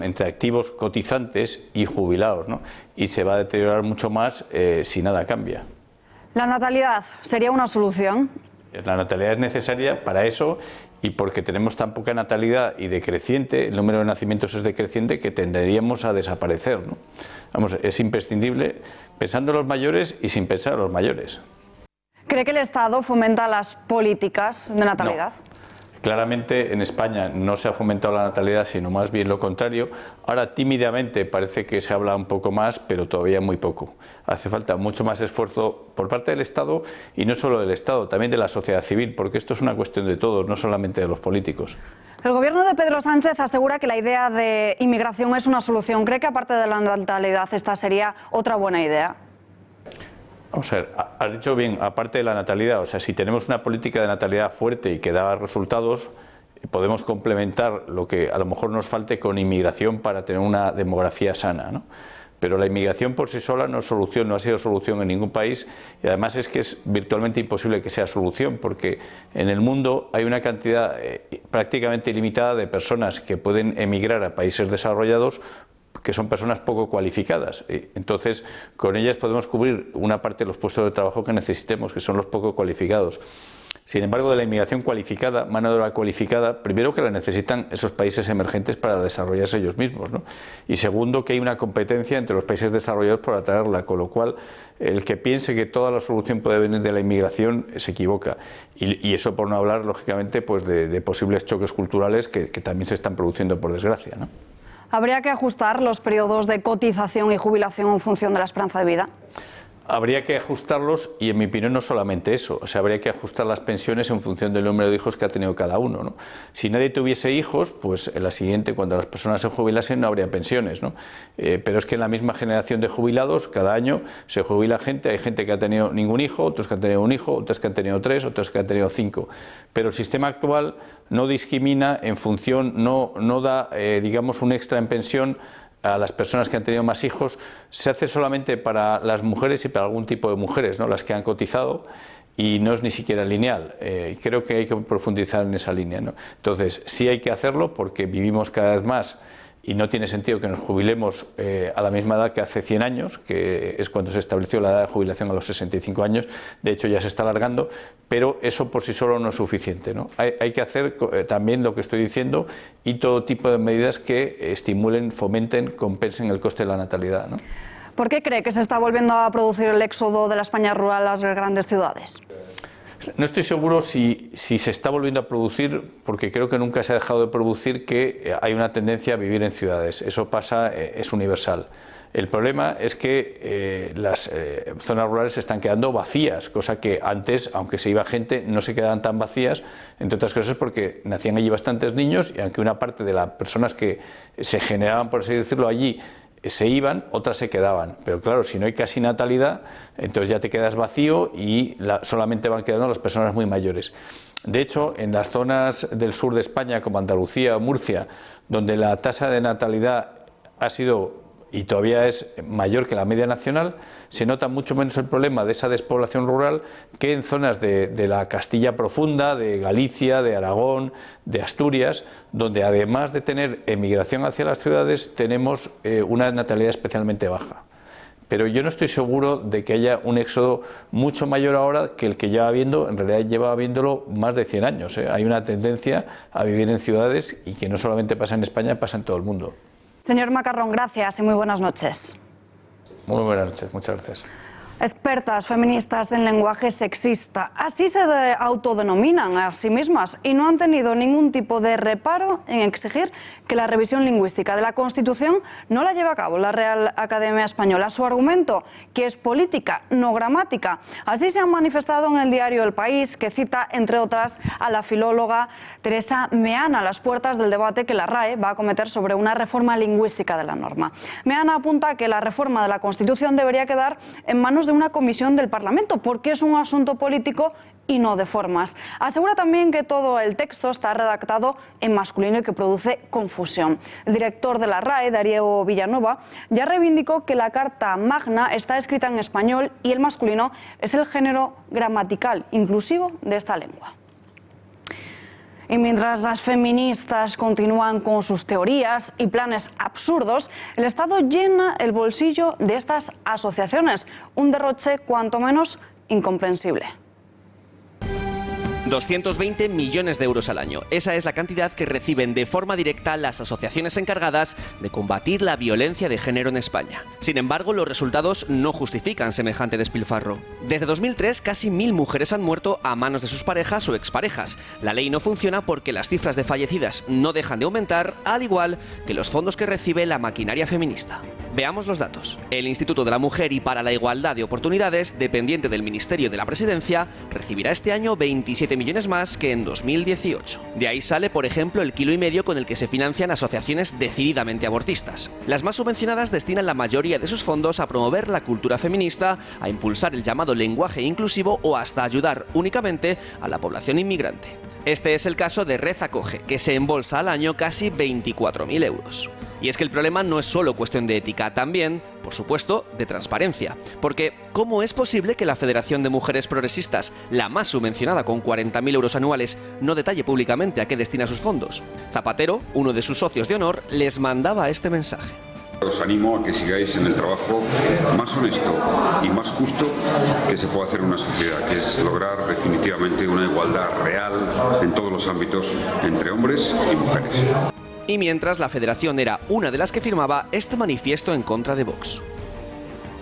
entre activos cotizantes y jubilados, ¿no? Y se va a deteriorar mucho más si nada cambia. ¿La natalidad sería una solución? La natalidad es necesaria para eso y porque tenemos tan poca natalidad y decreciente, el número de nacimientos es decreciente, que tenderíamos a desaparecer, ¿no? Vamos, es imprescindible pensando en los mayores y sin pensar en los mayores. ¿Cree que el Estado fomenta las políticas de natalidad? No. Claramente en España no se ha fomentado la natalidad, sino más bien lo contrario. Ahora tímidamente parece que se habla un poco más, pero todavía muy poco. Hace falta mucho más esfuerzo por parte del Estado, y no solo del Estado, también de la sociedad civil, porque esto es una cuestión de todos, no solamente de los políticos. El gobierno de Pedro Sánchez asegura que la idea de inmigración es una solución. ¿Cree que aparte de la natalidad esta sería otra buena idea? Vamos a ver, has dicho bien, aparte de la natalidad, o sea, si tenemos una política de natalidad fuerte y que da resultados, podemos complementar lo que a lo mejor nos falte con inmigración para tener una demografía sana, ¿no? Pero la inmigración por sí sola no es solución, no ha sido solución en ningún país, y además es que es virtualmente imposible que sea solución, porque en el mundo hay una cantidad prácticamente ilimitada de personas que pueden emigrar a países desarrollados, que son personas poco cualificadas. Entonces, con ellas podemos cubrir una parte de los puestos de trabajo que necesitemos, que son los poco cualificados. Sin embargo, de la inmigración cualificada, mano de obra cualificada, primero que la necesitan esos países emergentes para desarrollarse ellos mismos, ¿no? Y segundo, que hay una competencia entre los países desarrollados por atraerla, con lo cual el que piense que toda la solución puede venir de la inmigración se equivoca. Y eso por no hablar, lógicamente, pues de posibles choques culturales que también se están produciendo, por desgracia, ¿no? ¿Habría que ajustar los periodos de cotización y jubilación en función de la esperanza de vida? Habría que ajustarlos, y en mi opinión no solamente eso, o sea, habría que ajustar las pensiones en función del número de hijos que ha tenido cada uno, ¿no? Si nadie tuviese hijos, pues en la siguiente, cuando las personas se jubilasen, no habría pensiones, ¿no? Pero es que en la misma generación de jubilados, cada año se jubila gente, hay gente que ha tenido ningún hijo, otros que han tenido un hijo, otros que han tenido 3, otros que han tenido 5. Pero el sistema actual no discrimina en función, no da, digamos, un extra en pensión a las personas que han tenido más hijos. Se hace solamente para las mujeres y para algún tipo de mujeres, ¿no? Las que han cotizado, y no es ni siquiera lineal. Creo que hay que profundizar en esa línea, ¿no? Entonces, sí hay que hacerlo porque vivimos cada vez más y no tiene sentido que nos jubilemos a la misma edad que hace 100 años, que es cuando se estableció la edad de jubilación a los 65 años, de hecho ya se está alargando, pero eso por sí solo no es suficiente, ¿no? Hay que hacer también lo que estoy diciendo y todo tipo de medidas que estimulen, fomenten, compensen el coste de la natalidad, ¿no? ¿Por qué cree que se está volviendo a producir el éxodo de la España rural a las grandes ciudades? No estoy seguro si se está volviendo a producir, porque creo que nunca se ha dejado de producir, que hay una tendencia a vivir en ciudades. Eso pasa, es universal. El problema es que las zonas rurales se están quedando vacías, cosa que antes, aunque se iba gente, no se quedaban tan vacías, entre otras cosas porque nacían allí bastantes niños, y aunque una parte de las personas que se generaban, por así decirlo, allí se iban, otras se quedaban. Pero claro, si no hay casi natalidad, entonces ya te quedas vacío y solamente van quedando las personas muy mayores. De hecho, en las zonas del sur de España, como Andalucía o Murcia, donde la tasa de natalidad ha sido y todavía es mayor que la media nacional, se nota mucho menos el problema de esa despoblación rural que en zonas de la Castilla profunda, de Galicia, de Aragón, de Asturias, donde además de tener emigración hacia las ciudades, tenemos una natalidad especialmente baja. Pero yo no estoy seguro de que haya un éxodo mucho mayor ahora que el que lleva habiendo, en realidad lleva habiéndolo más de 100 años. Hay una tendencia a vivir en ciudades, y que no solamente pasa en España, pasa en todo el mundo. Señor Macarrón, gracias y muy buenas noches. Muy buenas noches, muchas gracias. Expertas feministas en lenguaje sexista, así se autodenominan a sí mismas y no han tenido ningún tipo de reparo en exigir que la revisión lingüística de la Constitución no la lleve a cabo la Real Academia Española. Su argumento, que es política, no gramática. Así se han manifestado en el diario El País, que cita, entre otras, a la filóloga Teresa Meana a las puertas del debate que la RAE va a acometer sobre una reforma lingüística de la norma. Meana apunta que la reforma de la Constitución debería quedar en manos de una comisión del Parlamento, porque es un asunto político y no de formas. Asegura también que todo el texto está redactado en masculino y que produce confusión. El director de la RAE, Darío Villanova, ya reivindicó que la Carta Magna está escrita en español y el masculino es el género gramatical inclusivo de esta lengua. Y mientras las feministas continúan con sus teorías y planes absurdos, el Estado llena el bolsillo de estas asociaciones, un derroche cuanto menos incomprensible. 220 millones de euros al año. Esa es la cantidad que reciben de forma directa las asociaciones encargadas de combatir la violencia de género en España. Sin embargo, los resultados no justifican semejante despilfarro. Desde 2003, casi 1000 mujeres han muerto a manos de sus parejas o exparejas. La ley no funciona porque las cifras de fallecidas no dejan de aumentar, al igual que los fondos que recibe la maquinaria feminista. Veamos los datos. El Instituto de la Mujer y para la Igualdad de Oportunidades, dependiente del Ministerio de la Presidencia, recibirá este año 27 millones más que en 2018. De ahí sale, por ejemplo, el 1,5 kilo con el que se financian asociaciones decididamente abortistas. Las más subvencionadas destinan la mayoría de sus fondos a promover la cultura feminista, a impulsar el llamado lenguaje inclusivo o hasta ayudar únicamente a la población inmigrante. Este es el caso de Red Acoge, que se embolsa al año casi 24.000 euros. Y es que el problema no es solo cuestión de ética, también, por supuesto, de transparencia. Porque, ¿cómo es posible que la Federación de Mujeres Progresistas, la más subvencionada con 40.000 euros anuales, no detalle públicamente a qué destina sus fondos? Zapatero, uno de sus socios de honor, les mandaba este mensaje. Os animo a que sigáis en el trabajo más honesto y más justo que se puede hacer en una sociedad, que es lograr definitivamente una igualdad real en todos los ámbitos entre hombres y mujeres. Y mientras, la Federación era una de las que firmaba este manifiesto en contra de Vox.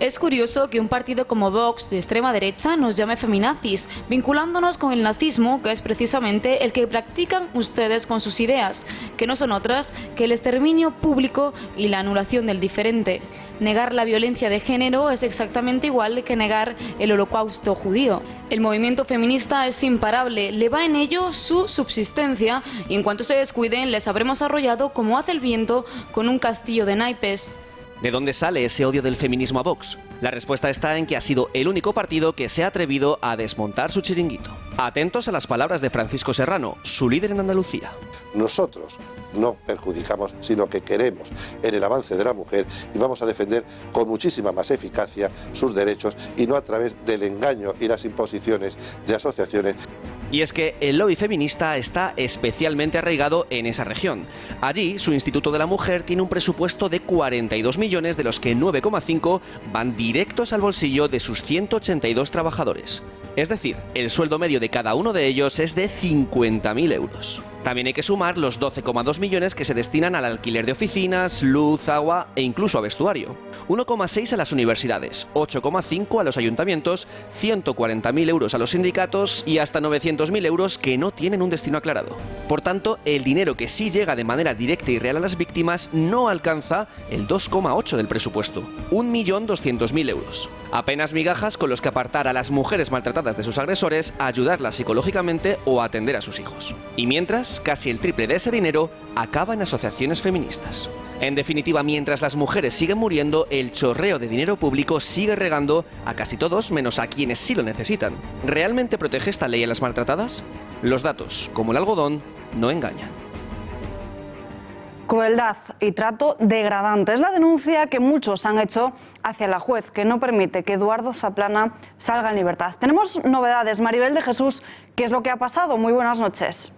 Es curioso que un partido como Vox, de extrema derecha, nos llame feminazis, vinculándonos con el nazismo, que es precisamente el que practican ustedes con sus ideas, que no son otras que el exterminio público y la anulación del diferente. Negar la violencia de género es exactamente igual que negar el holocausto judío. El movimiento feminista es imparable, le va en ello su subsistencia y en cuanto se descuiden les habremos arrollado como hace el viento con un castillo de naipes. ¿De dónde sale ese odio del feminismo a Vox? La respuesta está en que ha sido el único partido que se ha atrevido a desmontar su chiringuito. Atentos a las palabras de Francisco Serrano, su líder en Andalucía. Nosotros no perjudicamos, sino que queremos en el avance de la mujer y vamos a defender con muchísima más eficacia sus derechos y no a través del engaño y las imposiciones de asociaciones. Y es que el lobby feminista está especialmente arraigado en esa región. Allí, su Instituto de la Mujer tiene un presupuesto de 42 millones, de los que 9,5 van directos al bolsillo de sus 182 trabajadores. Es decir, el sueldo medio de cada uno de ellos es de 50.000 euros. También hay que sumar los 12,2 millones que se destinan al alquiler de oficinas, luz, agua e incluso a vestuario. 1,6 a las universidades, 8,5 a los ayuntamientos, 140.000 euros a los sindicatos y hasta 900.000 euros que no tienen un destino aclarado. Por tanto, el dinero que sí llega de manera directa y real a las víctimas no alcanza el 2,8 del presupuesto, 1.200.000 euros. Apenas migajas con los que apartar a las mujeres maltratadas de sus agresores, ayudarlas psicológicamente o atender a sus hijos. Y mientras, casi el triple de ese dinero acaba en asociaciones feministas. En definitiva, mientras las mujeres siguen muriendo, el chorreo de dinero público sigue regando a casi todos menos a quienes sí lo necesitan. ¿Realmente protege esta ley a las maltratadas? Los datos, como el algodón, no engañan. Crueldad y trato degradante es la denuncia que muchos han hecho hacia la juez que no permite que Eduardo Zaplana salga en libertad. Tenemos novedades. Maribel de Jesús, ¿qué es lo que ha pasado? Muy buenas noches.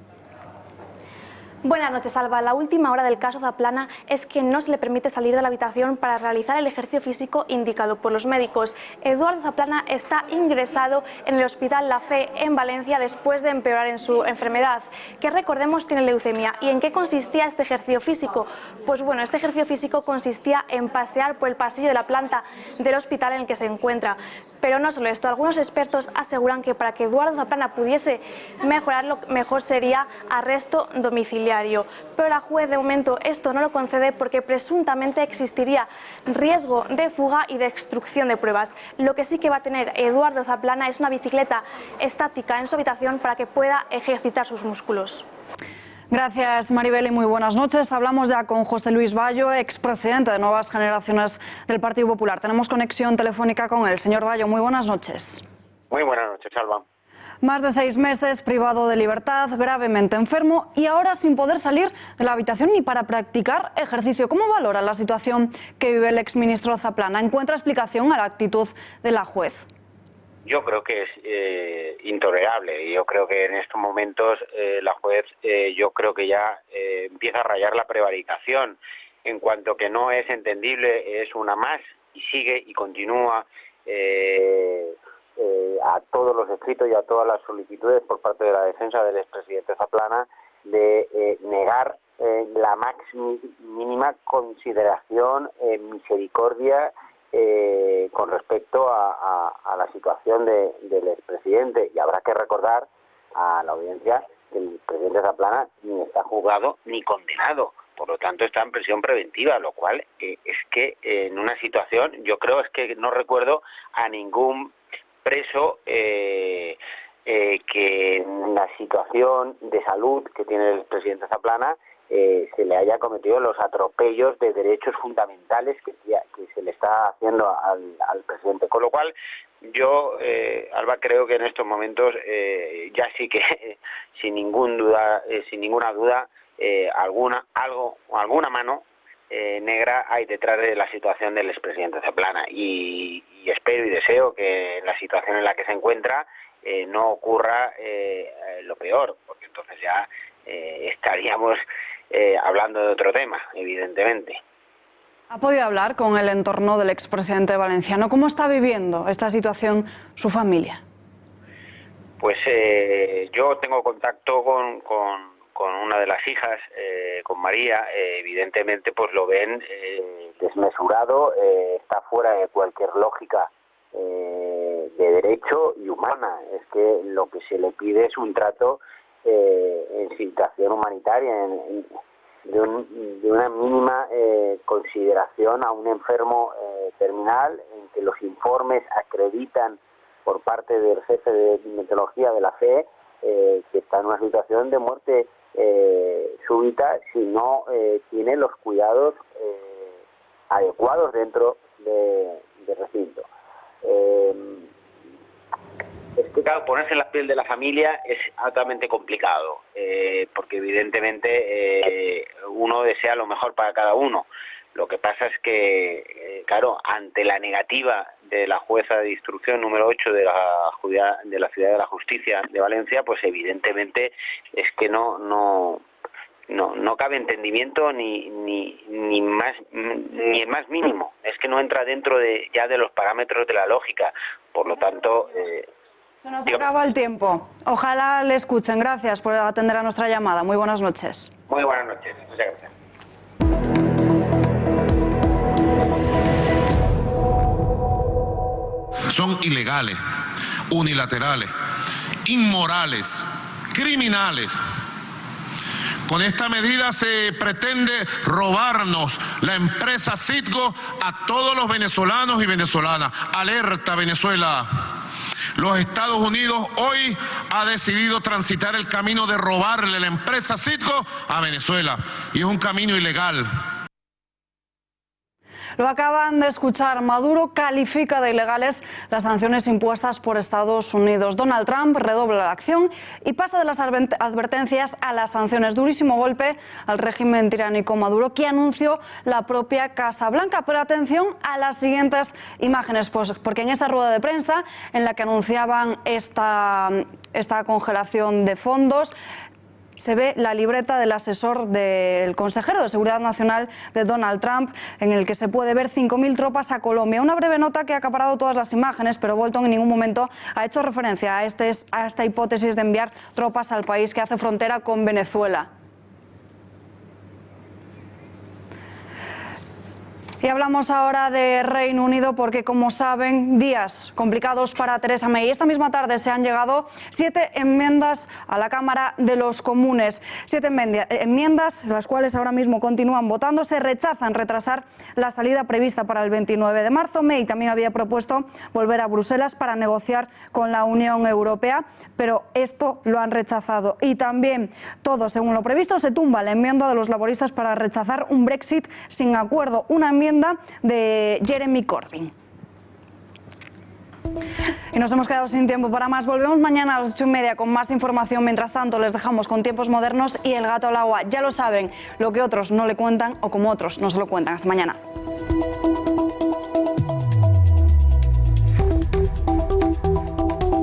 Buenas noches, Alba. La última hora del caso Zaplana es que no se le permite salir de la habitación para realizar el ejercicio físico indicado por los médicos. Eduardo Zaplana está ingresado en el Hospital La Fe en Valencia después de empeorar en su enfermedad, que recordemos tiene leucemia. ¿Y en qué consistía este ejercicio físico? Pues bueno, este ejercicio físico consistía en pasear por el pasillo de la planta del hospital en el que se encuentra. Pero no solo esto, algunos expertos aseguran que para que Eduardo Zaplana pudiese mejorar, lo mejor sería arresto domiciliario. Pero la juez de momento esto no lo concede porque presuntamente existiría riesgo de fuga y de destrucción de pruebas. Lo que sí que va a tener Eduardo Zaplana es una bicicleta estática en su habitación para que pueda ejercitar sus músculos. Gracias, Maribel, y muy buenas noches. Hablamos ya con José Luis Bayo, expresidente de Nuevas Generaciones del Partido Popular. Tenemos conexión telefónica con él. Señor Bayo, muy buenas noches. Muy buenas noches, Alba. Más de 6 meses privado de libertad, gravemente enfermo y ahora sin poder salir de la habitación ni para practicar ejercicio. ¿Cómo valora la situación que vive el exministro Zaplana? ¿Encuentra explicación a la actitud de la juez? Yo creo que es intolerable. Yo creo que en estos momentos la juez yo creo que ya empieza a rayar la prevaricación. En cuanto que no es entendible, es una más y sigue y continúa a todos los escritos y a todas las solicitudes por parte de la defensa del expresidente Zaplana de negar la mínima consideración, misericordia con respecto a la situación del expresidente. Y habrá que recordar a la audiencia que el presidente Zaplana ni está juzgado ni condenado. Por lo tanto, está en prisión preventiva, lo cual es que en una situación, yo creo es que no recuerdo a ningún preso que en la situación de salud que tiene el presidente Zaplana se le haya cometido los atropellos de derechos fundamentales que se le está haciendo al presidente. Con lo cual, yo, Alba, creo que en estos momentos ya sí que sin ninguna duda, alguna mano negra hay detrás de la situación del expresidente Zaplana y espero y deseo que en la situación en la que se encuentra no ocurra lo peor, porque entonces ya estaríamos hablando de otro tema, evidentemente. ¿Ha podido hablar con el entorno del expresidente valenciano? ¿Cómo está viviendo esta situación su familia? Pues yo tengo contacto con una de las hijas, con María. Evidentemente pues lo ven desmesurado, está fuera de cualquier lógica de derecho y humana. Es que lo que se le pide es un trato en situación humanitaria, de una mínima consideración a un enfermo terminal, en que los informes acreditan por parte del jefe de metodología de la FE que está en una situación de muerte súbita si no tiene los cuidados adecuados dentro de recinto. Es que, claro, ponerse en la piel de la familia es altamente complicado, porque evidentemente uno desea lo mejor para cada uno. Lo que pasa es que, claro, ante la negativa de la jueza de instrucción número 8 de la Ciudad de la Justicia de Valencia, pues evidentemente es que no cabe entendimiento ni el más mínimo. Es que no entra dentro ya de los parámetros de la lógica. Por lo tanto... Se nos acaba el tiempo. Ojalá le escuchen. Gracias por atender a nuestra llamada. Muy buenas noches. Muy buenas noches. Muchas gracias. Son ilegales, unilaterales, inmorales, criminales. Con esta medida se pretende robarnos la empresa Citgo a todos los venezolanos y venezolanas. Alerta, Venezuela. Los Estados Unidos hoy ha decidido transitar el camino de robarle la empresa Citgo a Venezuela, y es un camino ilegal. Lo acaban de escuchar. Maduro califica de ilegales las sanciones impuestas por Estados Unidos. Donald Trump redobla la acción y pasa de las advertencias a las sanciones. Durísimo golpe al régimen tiránico Maduro, que anunció la propia Casa Blanca. Pero atención a las siguientes imágenes, pues porque en esa rueda de prensa en la que anunciaban esta congelación de fondos, se ve la libreta del asesor del consejero de Seguridad Nacional de Donald Trump, en el que se puede ver 5.000 tropas a Colombia. Una breve nota que ha acaparado todas las imágenes, pero Bolton en ningún momento ha hecho referencia a esta hipótesis de enviar tropas al país que hace frontera con Venezuela. Y hablamos ahora de Reino Unido porque, como saben, días complicados para Theresa May. Esta misma tarde se han llegado 7 enmiendas a la Cámara de los Comunes. 7 enmiendas, las cuales ahora mismo continúan votándose. Rechazan retrasar la salida prevista para el 29 de marzo. May también había propuesto volver a Bruselas para negociar con la Unión Europea, pero esto lo han rechazado. Y también, todo según lo previsto, se tumba la enmienda de los laboristas para rechazar un Brexit sin acuerdo. Una enmienda de Jeremy Corbyn. Y nos hemos quedado sin tiempo para más. Volvemos mañana a las 8:30 con más información. Mientras tanto, les dejamos con Tiempos Modernos y El Gato al Agua. Ya lo saben, lo que otros no le cuentan o como otros no se lo cuentan. Hasta mañana.